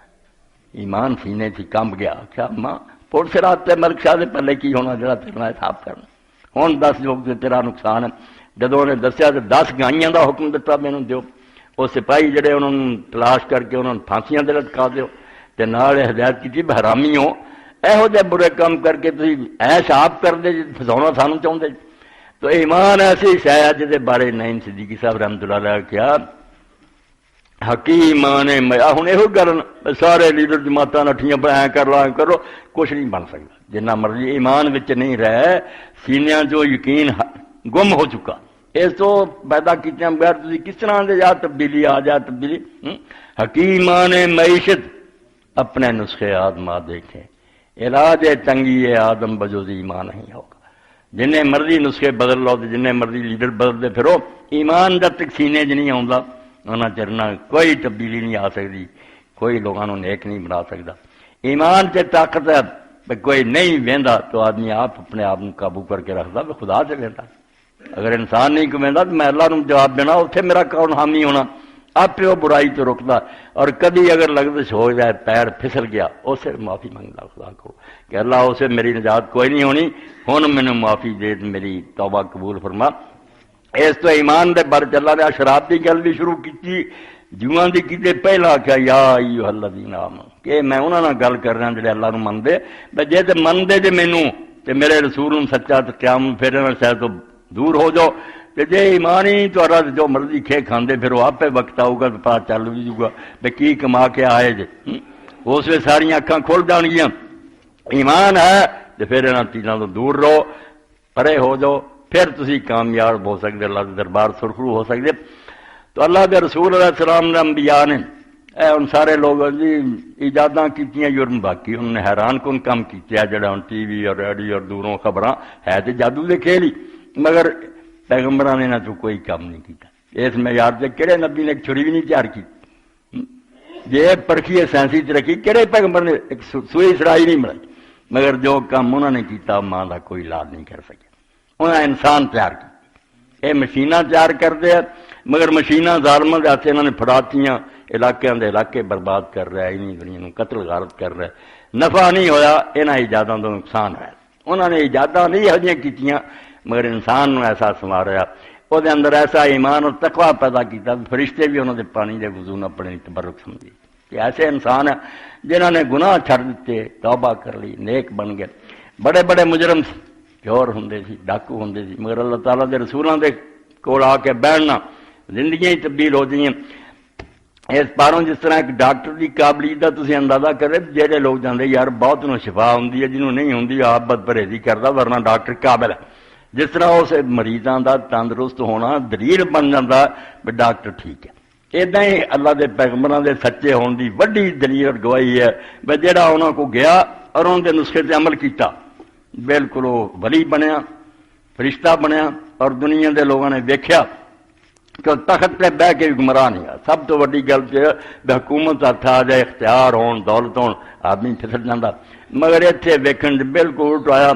A: ایمان سینے سے کمب گیا آخیا ماں پل سرات پہ ملک شاہ دے پلے کی ہونا جڑا تیرنا حساب کرنا ہوں 10 لوگ تیرا نقصان ہے جدو انہیں دسیا تو 10 گائیاں دا حکم دیتا مینوں دیو وہ سپاہی جڑے انہوں نے تلاش کر کے انہوں نے پھانسیاں دے لٹکا دیو تے نال ہدایت کی حرامی ہو یہو جہ برے کام کر کے تھی ایش آپ کر دے فساؤنا سانوں چاہتے تو ایمان ایسی شاید جہدے بارے نعیم صدیقی صاحب رحمۃ اللہ علیہ کیا حکیمان ہوں یہ گل سارے لیڈر جماعتاں نٹھیاں ایਂ کر لو ایਂ کرو کچھ نہیں بن سکتا جنہ مرضی ایمان وچ نہیں رہے سینیاں جو یقین گم ہو چکا اس تو پیدا کیتے بغیر تسی کس طرح دے یا تبدیلی آ جائے تبدیلی حکیمان معیشت اپنے نسخے آزما دیکھیں علاج تنگی آدم بجوز ایمان نہیں ہوگا جنہیں مرضی نسخے بدل لو جنہیں مرضی لیڈر بدل دے پھرو ایمان جب تک سینے چ نہیں آتا انہاں چرنا کوئی تبدیلی نہیں آ سکتی کوئی لوگوں نیک نہیں بنا سکتا ایمان سے طاقت ہے کوئی نہیں وہدا تو آدمی آپ اپنے آپ کو قابو کر کے رکھتا وہ خدا سے وہدا اگر انسان نہیں کمیندا تو میں اللہ نو جواب دینا اتنے میرا کون حامی ہونا آپ وہ برائی تو رکتا اور کبھی اگر لگزش ہو جائے پیر پھسل گیا اسے معافی منگتا خدا کو کہ اللہ اسے میری نجات کوئی نہیں ہونی ہن مینوں معافی دے میری توبہ قبول فرما اس تو ایمان دے بر چلا رہا شراب کی گل بھی شروع کی جواں دی کیتے پہلا آخیا یا ایھا الذین آمنوا کہ میں انہاں نال گل کر رہا جڑے اللہ نو مندے جے تے مندے جے مینوں تے میرے رسول نوں سچا تے قیامت پھر شاید تو دور ہو جاؤ تے جے ایمان ہی تہاڈا جو مرضی کھے کھاندے پھر وہ آپ وقت آؤ گا تو پتا چل بھی جائے گا بے کی کما کے آئے جے اس ویلے ساری اکھاں کھل جان گیاں ایمان ہے تے پھر انہاں چیزاں تو دور رہو پرے ہو جاؤ پھر تسی کامیاب ہو سکتے اللہ کے دربار سرخرو ہو سکتے تو اللہ کے رسول علیہ السلام نے انبیاء نے ان سارے لوگ جی ایجاداں کیتیاں جرم باقی انہوں نے حیران کن کام کیتے جڑا ہن ٹی وی اور ریڈیو اور دوروں خبراں ہے تے جادو دے کھیل ہی مگر پیغمبراں نے انہاں تو کوئی کام نہیں کیتا اس معیار تے کہڑے نبی نے ایک چھری بھی نہیں تیار کی جے پرکھی سائنسی ترقی کہڑے پیغمبر نے ایک سوئی سڑائی نہیں بنائی مگر جو کام انہوں نے کیتا ماں کا کوئی علاج نہیں کر سکے انہیں انسان تیار کی یہ مشیناں تیار کرتے ہیں مگر مشیناں ظالموں کے ہاتھ انہوں نے پھڑاتیاں علاقے دے علاقے برباد کر رہا ہے انہیں دنیا کو قتل غارت کر رہا ہے نفع نہیں ہویا انہاں ایجاداں تو نقصان ہے انہوں نے ایجاداں نہیں ہجیاں کیتیاں مگر انسان نو ایسا سنواریا وہ دے اندر ایسا ایمان اور تقوی پیدا کیتا فرشتے بھی انہوں نے پانی دے وضو نہ پڑھنے تبرک سمجھی کہ ایسے انسان ہیں جنہوں نے گناہ چھڑ دیتے توبہ کر لی نیک بن گئے بڑے بڑے مجرم سی چور ہوندے سی ڈاکو ہوندے سی مگر اللہ تعالیٰ دے رسولاں دے کول آ کے بیٹھنا زندگیاں ہی تبدیل ہو جائیں اس پاروں جس طرح ایک ڈاکٹر کی قابلیت کا تسی اندازہ کرے جہے لوگ جاندے یار بہت انہوں شفا ہوندی ہے جنہوں نہیں ہوندی آپ بد پرہیزی کردا ورنہ ڈاکٹر قابل ہے جس طرح اس مریضاں دا تندرست ہونا دلیل بن جاتا ہے ڈاکٹر ٹھیک ہے ادا ہی اللہ دے پیغمبراں دے سچے ہون دی وڈی دلیل اور گواہی ہے بھئی جہاں انہوں کو گیا اور انہوں دے نسخے تے عمل کیتا بالکل وہ ولی بنیا فرشتہ بنیا اور دنیا دے لوگوں نے دیکھا کہ تخت پہ بہ کے بھی گمراہ نہیں ہے سب تو وڈی گل بے حکومت ہاتھ آ جائے اختیار ہون دولت ہون آدمی پھسل جاتا مگر اتنے ویکھن بالکل الٹ آیا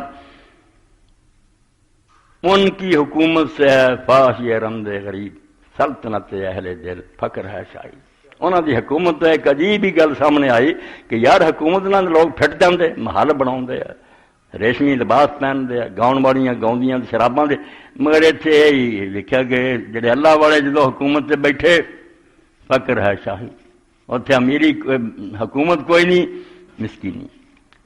A: ان کی حکومت سے ہے فاحش رمد غریب سلطنت اہل دل فقر ہے شاہی انہوں دی حکومت تو ایک عجیب ہی گل سامنے آئی کہ یار حکومت نہ لوگ پھٹ جاندے محل بناؤندے ریشمی لباس پہنتے گاؤن والیاں گاؤندیاں شراباں دے مگر اتنے یہی لکھا کہ جڑے اللہ والے جدو حکومت سے بیٹھے فقر ہے شاہی اتنے امیری حکومت کوئی نہیں مسکینی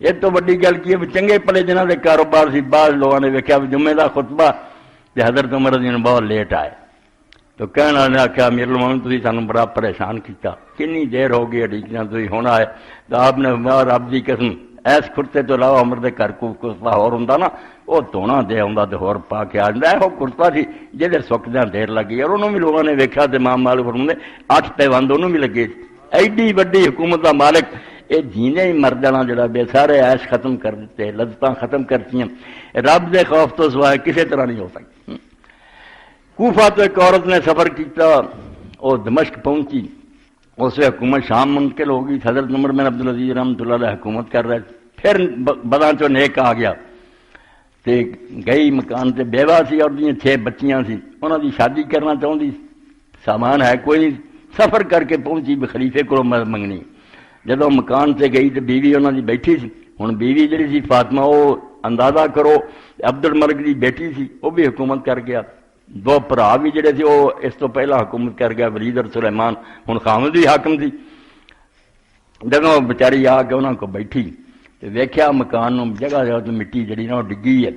A: یہ تو وڈی گل کی ہے چنگے پلے جنہوں کے کاروبار سی بعض لوگوں نے ویکیا جمعے کا خطبہ کہ حضرت عمر رضی اللہ عنہ بہت لیٹ آئے تو کہنے والے نے آخیا امیر المومنین تسی سانوں بڑا پریشان کیتا کنی دیر ہو گئی اڈیکیاں تسی ہن آئے تو آپ نے رب دی قسم ایس کرتے تو علاوہ عمر دے گھر کو کرتا ہور ہوندا نا وہ دھونا دے آندا تے ہور پا کے آ جاندا ہے وہ کرتا سی جہدے سکدیاں دیر لگی اور انہوں بھی لوگوں نے ویکھیا تے امام مالک فرماندے 8 پیوند انہوں بھی لگے ایڈی وڈی حکومت دا مالک یہ جینے ہی مر جانا جڑا بے سارے عیش ختم کر دیتے لذتاں ختم کرتیاں رب دے خوف تو سوائے کسی طرح نہیں ہو سکتی کوفہ تو ایک عورت نے سفر کیتا وہ دمشق پہنچی اس سے حکومت شام منتقل ہو گئی حضرت عمر بن عبدالعزیز رحمۃ اللہ علیہ حکومت کر رہے پھر بداں چو نیک آ گیا تے گئی مکان تے بیوہ سی اور 6 بچیاں سی انہوں دی شادی کرنا چاہتی سامان ہے کوئی نہیں سفر کر کے پہنچی بھی خلیفے کو منگنی جدو مکان سے گئی تو بیوی انہوں دی بیٹھی سی ہوں بیوی جڑی سی فاطمہ وہ اندازہ کرو عبد الملک دی بیٹی سی وہ بھی حکومت کر گیا 2 بھرا بھی جڑے سی وہ اس تو پہلا حکومت کر گیا ولید اور سلیمان ہوں خامد بھی حاکم سی جگہ بچاری آ کے انہوں کو بیٹھی ویکھیا مکان جگہ جگہ تو مٹی جڑی نا وہ ڈگی ہے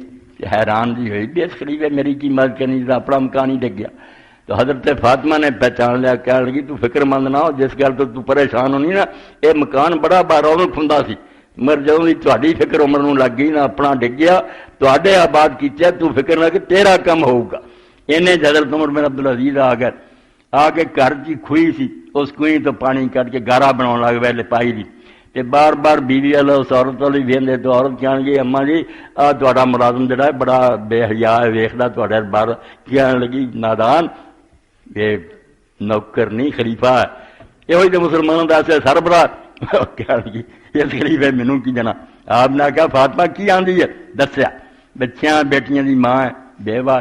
A: حیران جی ہوئی بھی اس خلیفے میری کی مدد کرنی اپنا مکان ہی ڈگ گیا تو حضرت فاطمہ نے پہچان لیا کہنے لگی تو فکر مند نہ ہو جس گل تو پریشان ہونی نا یہ مکان بڑا رونق ہوندا سی مگر جدوں تہاڈی فکر عمر نوں لگ گئی نا اپنا ڈگ گیا تہاڈے آباد کیتے تو فکر نہ کہ تیرا کم ہوگا انہیں حضرت عمر بن عبدالعزیز آ کے گھر کی کھوئی سی، اس کھوئی تو پانی کٹ کے گارا بنا لگ پہ پائی دی تے بار بار بیوی والا اس عورت والی وہدے تو عورت کہن گی اما جی آ تا ملازم جڑا ہے بڑا بے حیا ہے، ویختا تے بار کہن لگی نادان یہ نوکر نہیں خلیفہ ہے، یہ تو مسلمانوں کا ایسے سربراہ کہن لگی اس خلیفے مینوں کی جنا۔ آپ نے کہا فاطمہ کی آندی ہے، دسیا بچیاں بیٹیاں دی ماں ہے، بیوہ،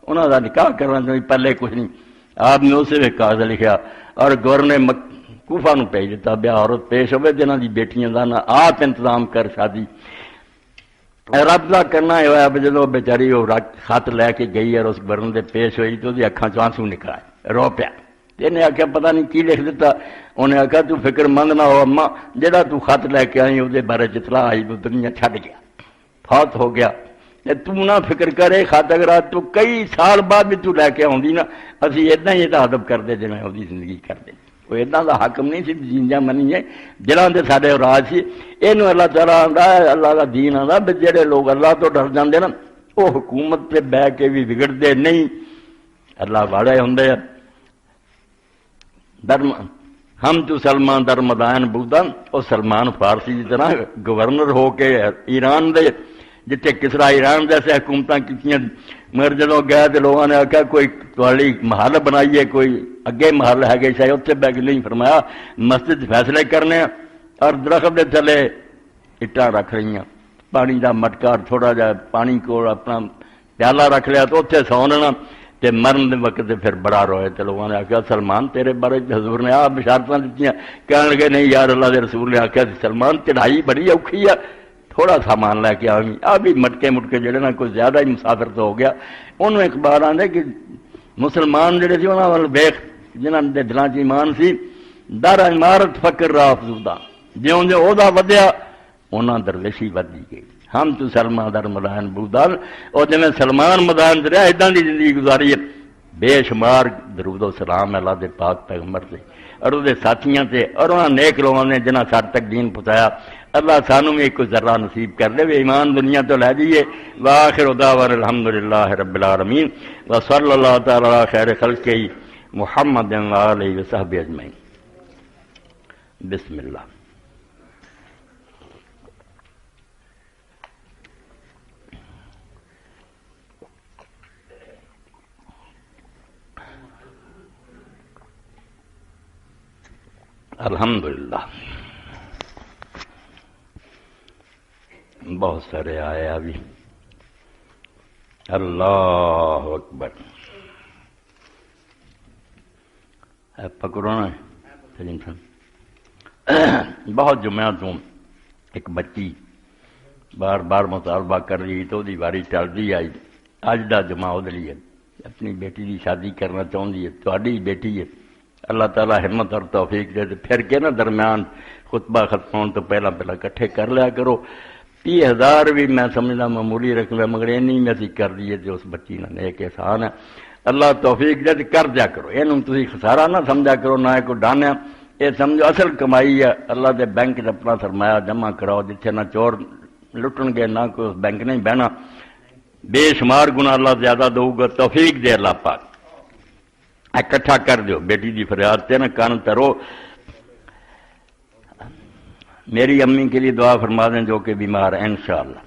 A: انہوں کا نکاح کرنا چاہیے، پہلے کچھ نہیں۔ آپ نے اسے بھی کاغذ لکھا اور گور نے کوفہ نو بھیج دیتا بیا عورت پیش ہوئے جنہاں دی بیٹیاں دا نہ آپ انتظام کر شادی رب دا کرنا ہے ہوا۔ جدو بیچاری وہ خط لے کے گئی اور اس گورنر دے پیش ہوئی تو اکھاں چوں آنسو نکل آئے، رو پیا۔ انہیں آخیا پتہ نہیں کی لکھ دیتا، انہیں آخیا تو فکر مند نہ ہو اما، جہاں تو خط لے کے آئی وہ بارے اطلاع آئی تو دنیا چھڈ گیا، فوت ہو گیا۔ تو نہ فکر کرے خط اگر تو کئی سال بعد بھی تو لے کے آؤں نا، اسی اتنا ہی ادب کرتے جی وہ زندگی کرتے، وہ اتنا کا حکم نہیں سی جینجا منیے جہاں کے سارے راج سے یہ اللہ تعالیٰ آتا ہے، اللہ کا دین آتا بھی جہے لوگ اللہ تو ڈر جاتے نا وہ حکومت سے بہ کے بھی بگڑتے نہیں، اللہ واڑے ہوں۔ ہم تو سلمان در مدائن بودا، وہ سلمان فارسی کی طرح گورنر ہو کے ایران دے جتنے کسرا ایران جیسے حکومتیں کی، مگر جدو گئے تو لوگوں نے آخیا کوئی تھوڑی محل بنائیے، کوئی اگے محل ہے گے شاید اتنے بہ کے نہیں، فرمایا مسجد فیصلے کرنے اور درخت دے تھلے اٹاں رکھ رہی ہیں، پانی کا مٹکا تھوڑا جا پانی کو اپنا پیالہ رکھ لیا تو اتنے سو لینا، تے مرن دے وقت پھر بڑا روئے۔ تو لوگوں نے آخیا سلمان تیرے بارے حضور نے آپ بشارتیں دیتی، کہنے لگے نہیں یار اللہ کے رسول نے آخیا سلمان چڑھائی بڑی اوکھی ہے، تھوڑا سامان لے کے آئی، آ بھی مٹکے مٹکے جڑے نا کوئی زیادہ ہی مسافر تو ہو گیا۔ انہوں اخبار آنے کہ مسلمان جڑے سی انہوں نے ویخ جنہوں نے دلان چ ایمان سی در عمارت فقر را افزودہ، جیوں جو عہدہ ودیا انہاں درویشی ودی گئی۔ ہم تو سلمان در مدائن بودال، اور جب سلمان مدائن رہا اداں دی زندگی گزاری ہے، بے شمار درود و سلام اللہ دے پاک پیغمبر سے اور وہ ساتھیاں سے اور انہاں نیک لوگوں نے جنہاں ساتھ تک دین پہنچایا۔ اللہ سانوں میں ایک ذرہ نصیب کر دے، ایمان دنیا تو لے دیئے۔ وآخر دعوانا الحمدللہ رب العالمین وصلی اللہ تعالی علی خیر خلقہ محمد وآلہ وصحبہ اجمعین۔ بسم اللہ۔ الحمدللہ بہت سارے آئے ابھی، اللہ اکبر پکڑو نا سلیم صاحب۔ بہت جمعہ تو ایک بچی بار بار مطالبہ کر رہی تو دی باری ٹلتی آئی، اج دا جمعہ وہ ہے اپنی بیٹی کی شادی کرنا چاہتی ہے، تھوڑی بیٹی ہے، اللہ تعالیٰ ہمت اور توفیق دے، پھر کے نا درمیان خطبہ ختم ہونے تو پہلا کٹھے کر لیا کرو۔ 30,000 بھی میں سمجھنا معمولی رقم ہے، مگر اینی میں سی کر دیے تو اس بچی نے ایک احسان ہے، اللہ توفیق دے کر دیا کرو، یہ تھی خسارہ نہ سمجھا کرو، نہ کوئی ڈانیا، یہ سمجھو اصل کمائی ہے، اللہ دے بینک سے اپنا سرمایہ جمع کراؤ، جتنے نہ چور لٹن گے نہ کوئی اس بینک نہیں بہنا، بے شمار گناہ اللہ زیادہ دو گا، توفیق دے اللہ پاک، اکٹھا کر دیو، بیٹی دی فریاد تے نا کان ترو۔ میری امی کے لیے دعا فرما دیں جو کہ بیمار ہیں انشاءاللہ۔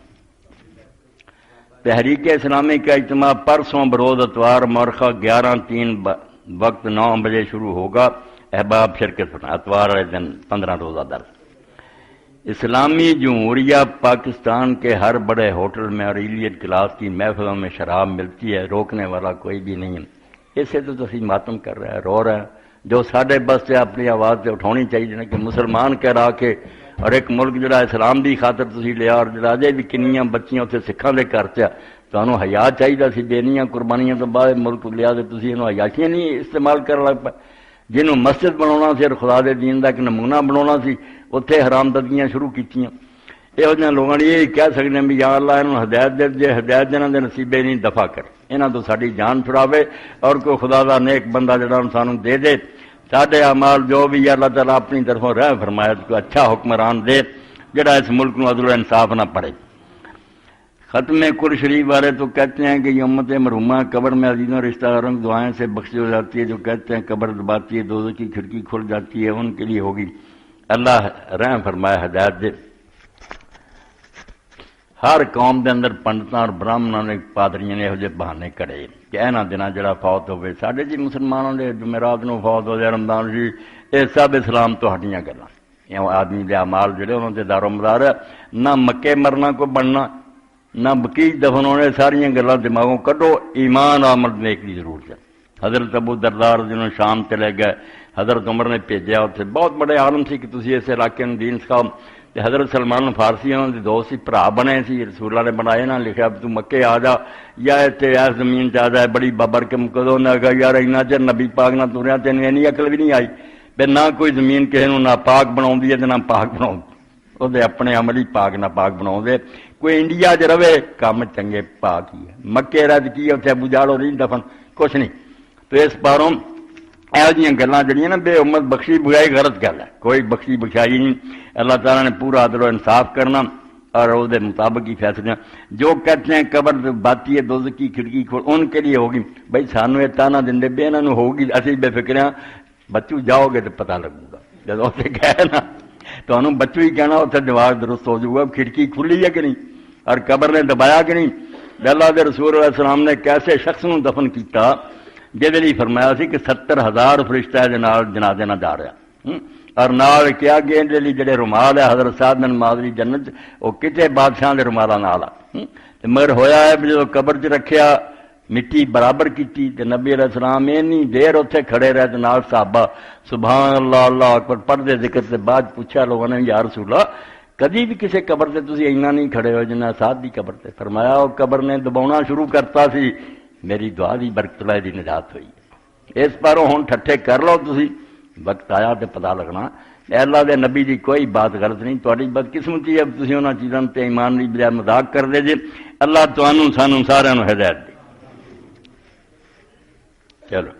A: تحریک اسلامی کا اجتماع پرسوں بروز اتوار مورخہ 11:03 وقت 9 بجے شروع ہوگا، احباب شرکت فرمائیں۔ اتوار والے دن 15 روزہ درس۔ اسلامی جمہوریہ پاکستان کے ہر بڑے ہوٹل میں اور ایلیٹ کلاس کی محفلوں میں شراب ملتی ہے، روکنے والا کوئی بھی نہیں ہے، اسے تو تسی ماتم کر رہے ہیں، رو رہے ہیں، جو ساڑھے بس سے اپنی آواز سے اٹھانی چاہیے کہ مسلمان کہہ کے اور ایک ملک جڑا اسلام دی خاطر تسی لیا اور جڑا اجے بھی کنیاں بچیاں اتنے سکھاں دے گھر چ تمہیں حیا چاہیے سی، دینیاں قربانیاں تو بعد ملک لیا تو تسی انہوں عیاشیاں نہیں استعمال کر لگ پائے، جنہوں مسجد بنانا سی اور خدا دے دین دا ایک نمونہ بنانا سی اتنے حرام دردیاں شروع کیتیاں۔ یہو جہاں لوگوں نے یہ کہہ سکتے ہیں بھی یا اللہ انہوں ہدایت دے دے، ہدایت جنہاں دے نصیبے نہیں دفع کر، انہاں تو ساری جان چھڑاوے اور کوئی خدا دا نیک بندہ جڑا سانوں دے دے، ساڈے اعمال جو بھی اللہ تعالیٰ اپنی طرفوں رہ فرمایا کوئی اچھا حکمران دے جڑا اس ملک نو عدل و انصاف نہ پڑے۔ ختم کل شریف والے تو کہتے ہیں کہ یہ امت مرحومہ قبر میں عزیزوں رشتہ داروں کی دعائیں سے بخشی ہو جاتی ہے، جو کہتے ہیں قبر دباتی ہے دوزخ کی کھڑکی کھل جاتی ہے، ان کے لیے ہوگی۔ اللہ رحم فرمائے، ہدایت دے۔ ہر قوم دے اندر پنڈتاں اور براہمناں نے پادریاں نے یہ بہانے کڑے کہ اینا دنوں جڑا فوت ہوئے ساڈے جی مسلمانوں دے جمعرات نو فوت ہو جائے رمضان جی، یہ سب اسلام تو ہٹیاں گلاں۔ یہ آدمی دے اعمال جڑے انہوں دے دار و مدار ہے، نہ مکے مرنا کو بننا نہ بقیع دفن ہونے، ساریاں گلاں دماغوں کڈو، ایمان عمل نیک دی ضرورت ہے۔ حضرت ابو دردار جنہوں شام چلے گئے، حضرت عمر نے بھیجا، اتنے بہت بڑے عالم سی کہ تسی اس علاقے میں دین سکھاؤ، تے حضرت سلمان فارسی انہوں نے دوست سی، بھرا بنے سی، رسول اللہ نے بنائے نہ لکھا تو مکے آ جا یا اتنے اس زمین چ آ جائے، بڑی بابرکم کدو نے کہا یار اینا چر نبی پاک نہ تریا تینوں اینی عقل بھی نہیں آئی بے نہ کوئی زمین کسی نو نہ پاک بناؤندی ہے تے نہ پاک بناؤندی، وہ اپنے عمل ہی پاک نہ پاک بناؤ دے۔ کوئی انڈیا چ رہے کام چنگے پاک ہی ہے، مکے رد کی اتنے ابو جہل نہیں دفن کچھ نہیں۔ تو اس باروں یہو جی گلاں جڑیاں نا بے امت بخشی بخشائی غلط گل ہے، کوئی بخشی بخشائی نہیں۔ اللہ تعالیٰ نے پورا عدل و انصاف کرنا اور وہ مطابق ہی فیصلے۔ جو کہتے ہیں قبر باتی ہے دوزخ کی کھڑکی کھول، ان کے لیے ہوگی۔ بھائی سانو یہ تانا دیں بے انہوں ہوگی، اسی بے فکر ہیں، بچو جاؤ گے تو پتہ لگے گا، جب اسے کہے نا تو انہوں بچو ہی کہنا اتنے دماغ درست ہو جائے گا، کھڑکی کھلی ہے کہ نہیں اور قبر نے دبایا کہ نہیں۔ اللہ دے رسول علیہ السلام نے کیسے شخص نو دفن کیتا جہدے لیے فرمایا سی کہ 70,000 فرشتہ جنازے نہ جا رہا، اور نال کیا کہ اندے لیے جڑے رومال ہے حضرت سعد بن معاذ دی جنت وہ کتے بادشاہ دے رومالاں نال آ، مگر ہویا ہے جدوں قبر چ رکھیا مٹی برابر کیتی تے نبی علیہ السلام اینی دیر اتنے کھڑے رہے تے نال صحابہ سبحان اللہ اللہ اکبر پڑھتے ذکر سے بعد پوچھا لوگوں نے یا رسول اللہ کدی بھی کسی قبر سے تسی اینا نہیں کھڑے ہو جنہ ساتھ دی قبر سے؟ فرمایا وہ قبر نے دباؤنا شروع کرتا سی، میری دعا دی برکت لائے دی نجات ہوئی۔ اس پاروں ہن ٹھٹھے کر لو تسی، وقت آیا تے پتہ لگنا اللہ دے نبی دی کوئی بات غلط نہیں، تہاڈی بدقسمتی ہے تسی انہاں چیزاں تے ایمان دی بجائے مذاق کر دے جے۔ اللہ تانوں سانوں سارے نوں ہدایت دے۔ چلو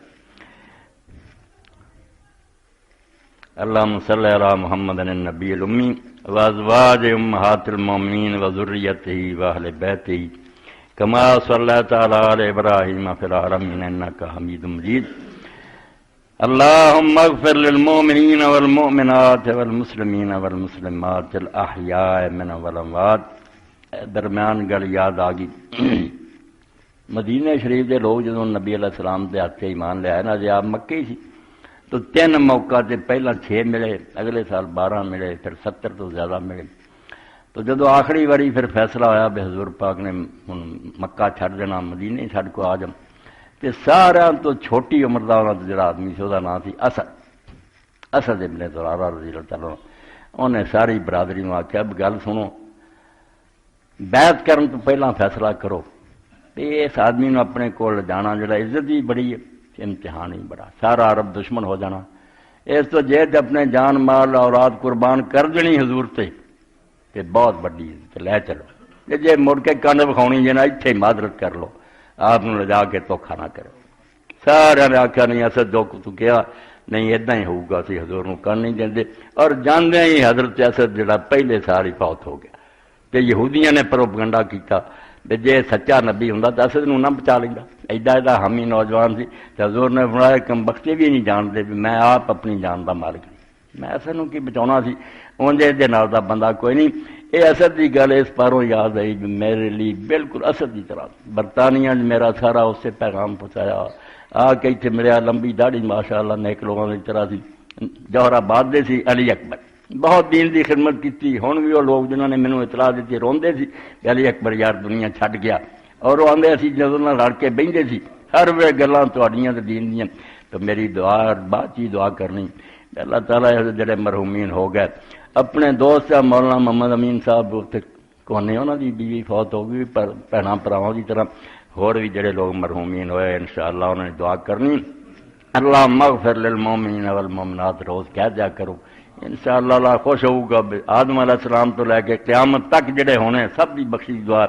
A: اللہم صلی علی محمد النبی الامی وازواج امہات المومنین وذریتہ واہل بیتہ کما صلیت علی ابراہیم فی العالمین انک حمید مجید۔ اللہم اغفر للمؤمنین والمؤمنات والمسلمین والمسلمات الاحیاء من والاموات۔ درمیان گل یاد آ گئی، مدینہ شریف دے لوگ جدوں نبی علیہ السلام دے ہاتھ ایمان لے آئے نا، جب آپ مکے ہی سی تو 3 موقع تے پہلا 6 ملے، اگلے سال 12 ملے، پھر 70 تو زیادہ ملے۔ تو جدو آخری باری پھر فیصلہ ہویا بے حضور پاک نے ہن مکہ چھڑ دینا، مدینے چھڑ کو آ جم، تے سارا تو چھوٹی عمر دا انہاں جڑا آدمی سی دا نام سی اسد ابن زرارہ رضی اللہ تعالیٰ عنہ، انہیں ساری برادری نو آکھیا اب گل سنو، بیعت کرن تو پہلا فیصلہ کرو۔ اس آدمی نو اپنے کول جانا جڑا عزت بھی بڑی ہے، امتحان ہی بڑا، سارا عرب دشمن ہو جانا، اس تو جیت اپنے جان مال اولاد قربان کر دینی حضور تے بہت بڑی عزت لے چلو، جے مڑ کے کن وکھاؤنی جے نا اتھے معذرت کر لو، آپ نے لجا کے دھوکھا نہ کرو۔ سارے نے آخیا نہیں اسد جو تو کیا نہیں اداں ہی ہوگا، اسی حضور نو کر نہیں دیں، اور جاندے ہی حضرت اسد جڑا پہلے سال ہی فوت ہو گیا۔ تے یہودیاں نے پروپگنڈا کیتا جے سچا نبی ہوں تو اسد نو نہ بچا لینا، ایڈا ایڈا حامی نوجوان سی، تے حضور نے فرمایا کم بختے بھی نہیں جانتے بھی میں آپ اپنی جان دا مالک نہیں، میں اسد نو کی بچاؤنا سی، اونجے دے نال دا بندہ کوئی نہیں۔ اے اسد دی گل اس پاروں یاد آئی بھی میرے لیے بالکل اسد دی طرح، برطانیہ نے میرا سارا اس سے پیغام پہنچایا، آ کے اتنے میرے لمبی داڑھی ماشاءاللہ نیک لوگوں کی طرح سی، جوہر آباد دے سی، علی اکبر بہت دین دی خدمت کی، ہن بھی وہ لوگ جنہوں نے مینوں اطلاع دیتی روندے سی کہ علی اکبر یار دنیا چھڈ گیا، اور وہ آندے اسی جدوں نال رل کے بہندے سی، ہر وے گلاں تہاڈیاں تے دین دیاں، تو میری دعا بات ہی دعا کرنی اللہ تعالیٰ جڑے مرحومین ہو گئے۔ اپنے دوست مولانا محمد امین صاحب کونے انہوں دی بیوی فوت ہو گئی، پر بھیناں بھراواں دی طرح اور بھی جڑے لوگ مرحومین ہوئے انشاءاللہ انہوں نے دعا کرنی۔ اللہ مغفر للمومنین والمومنات روز کہہ دیا کرو، انشاءاللہ اللہ خوش ہوگا۔ آدم علیہ السلام تو لے کے قیامت تک جڑے ہونے سب دی بخشش دعا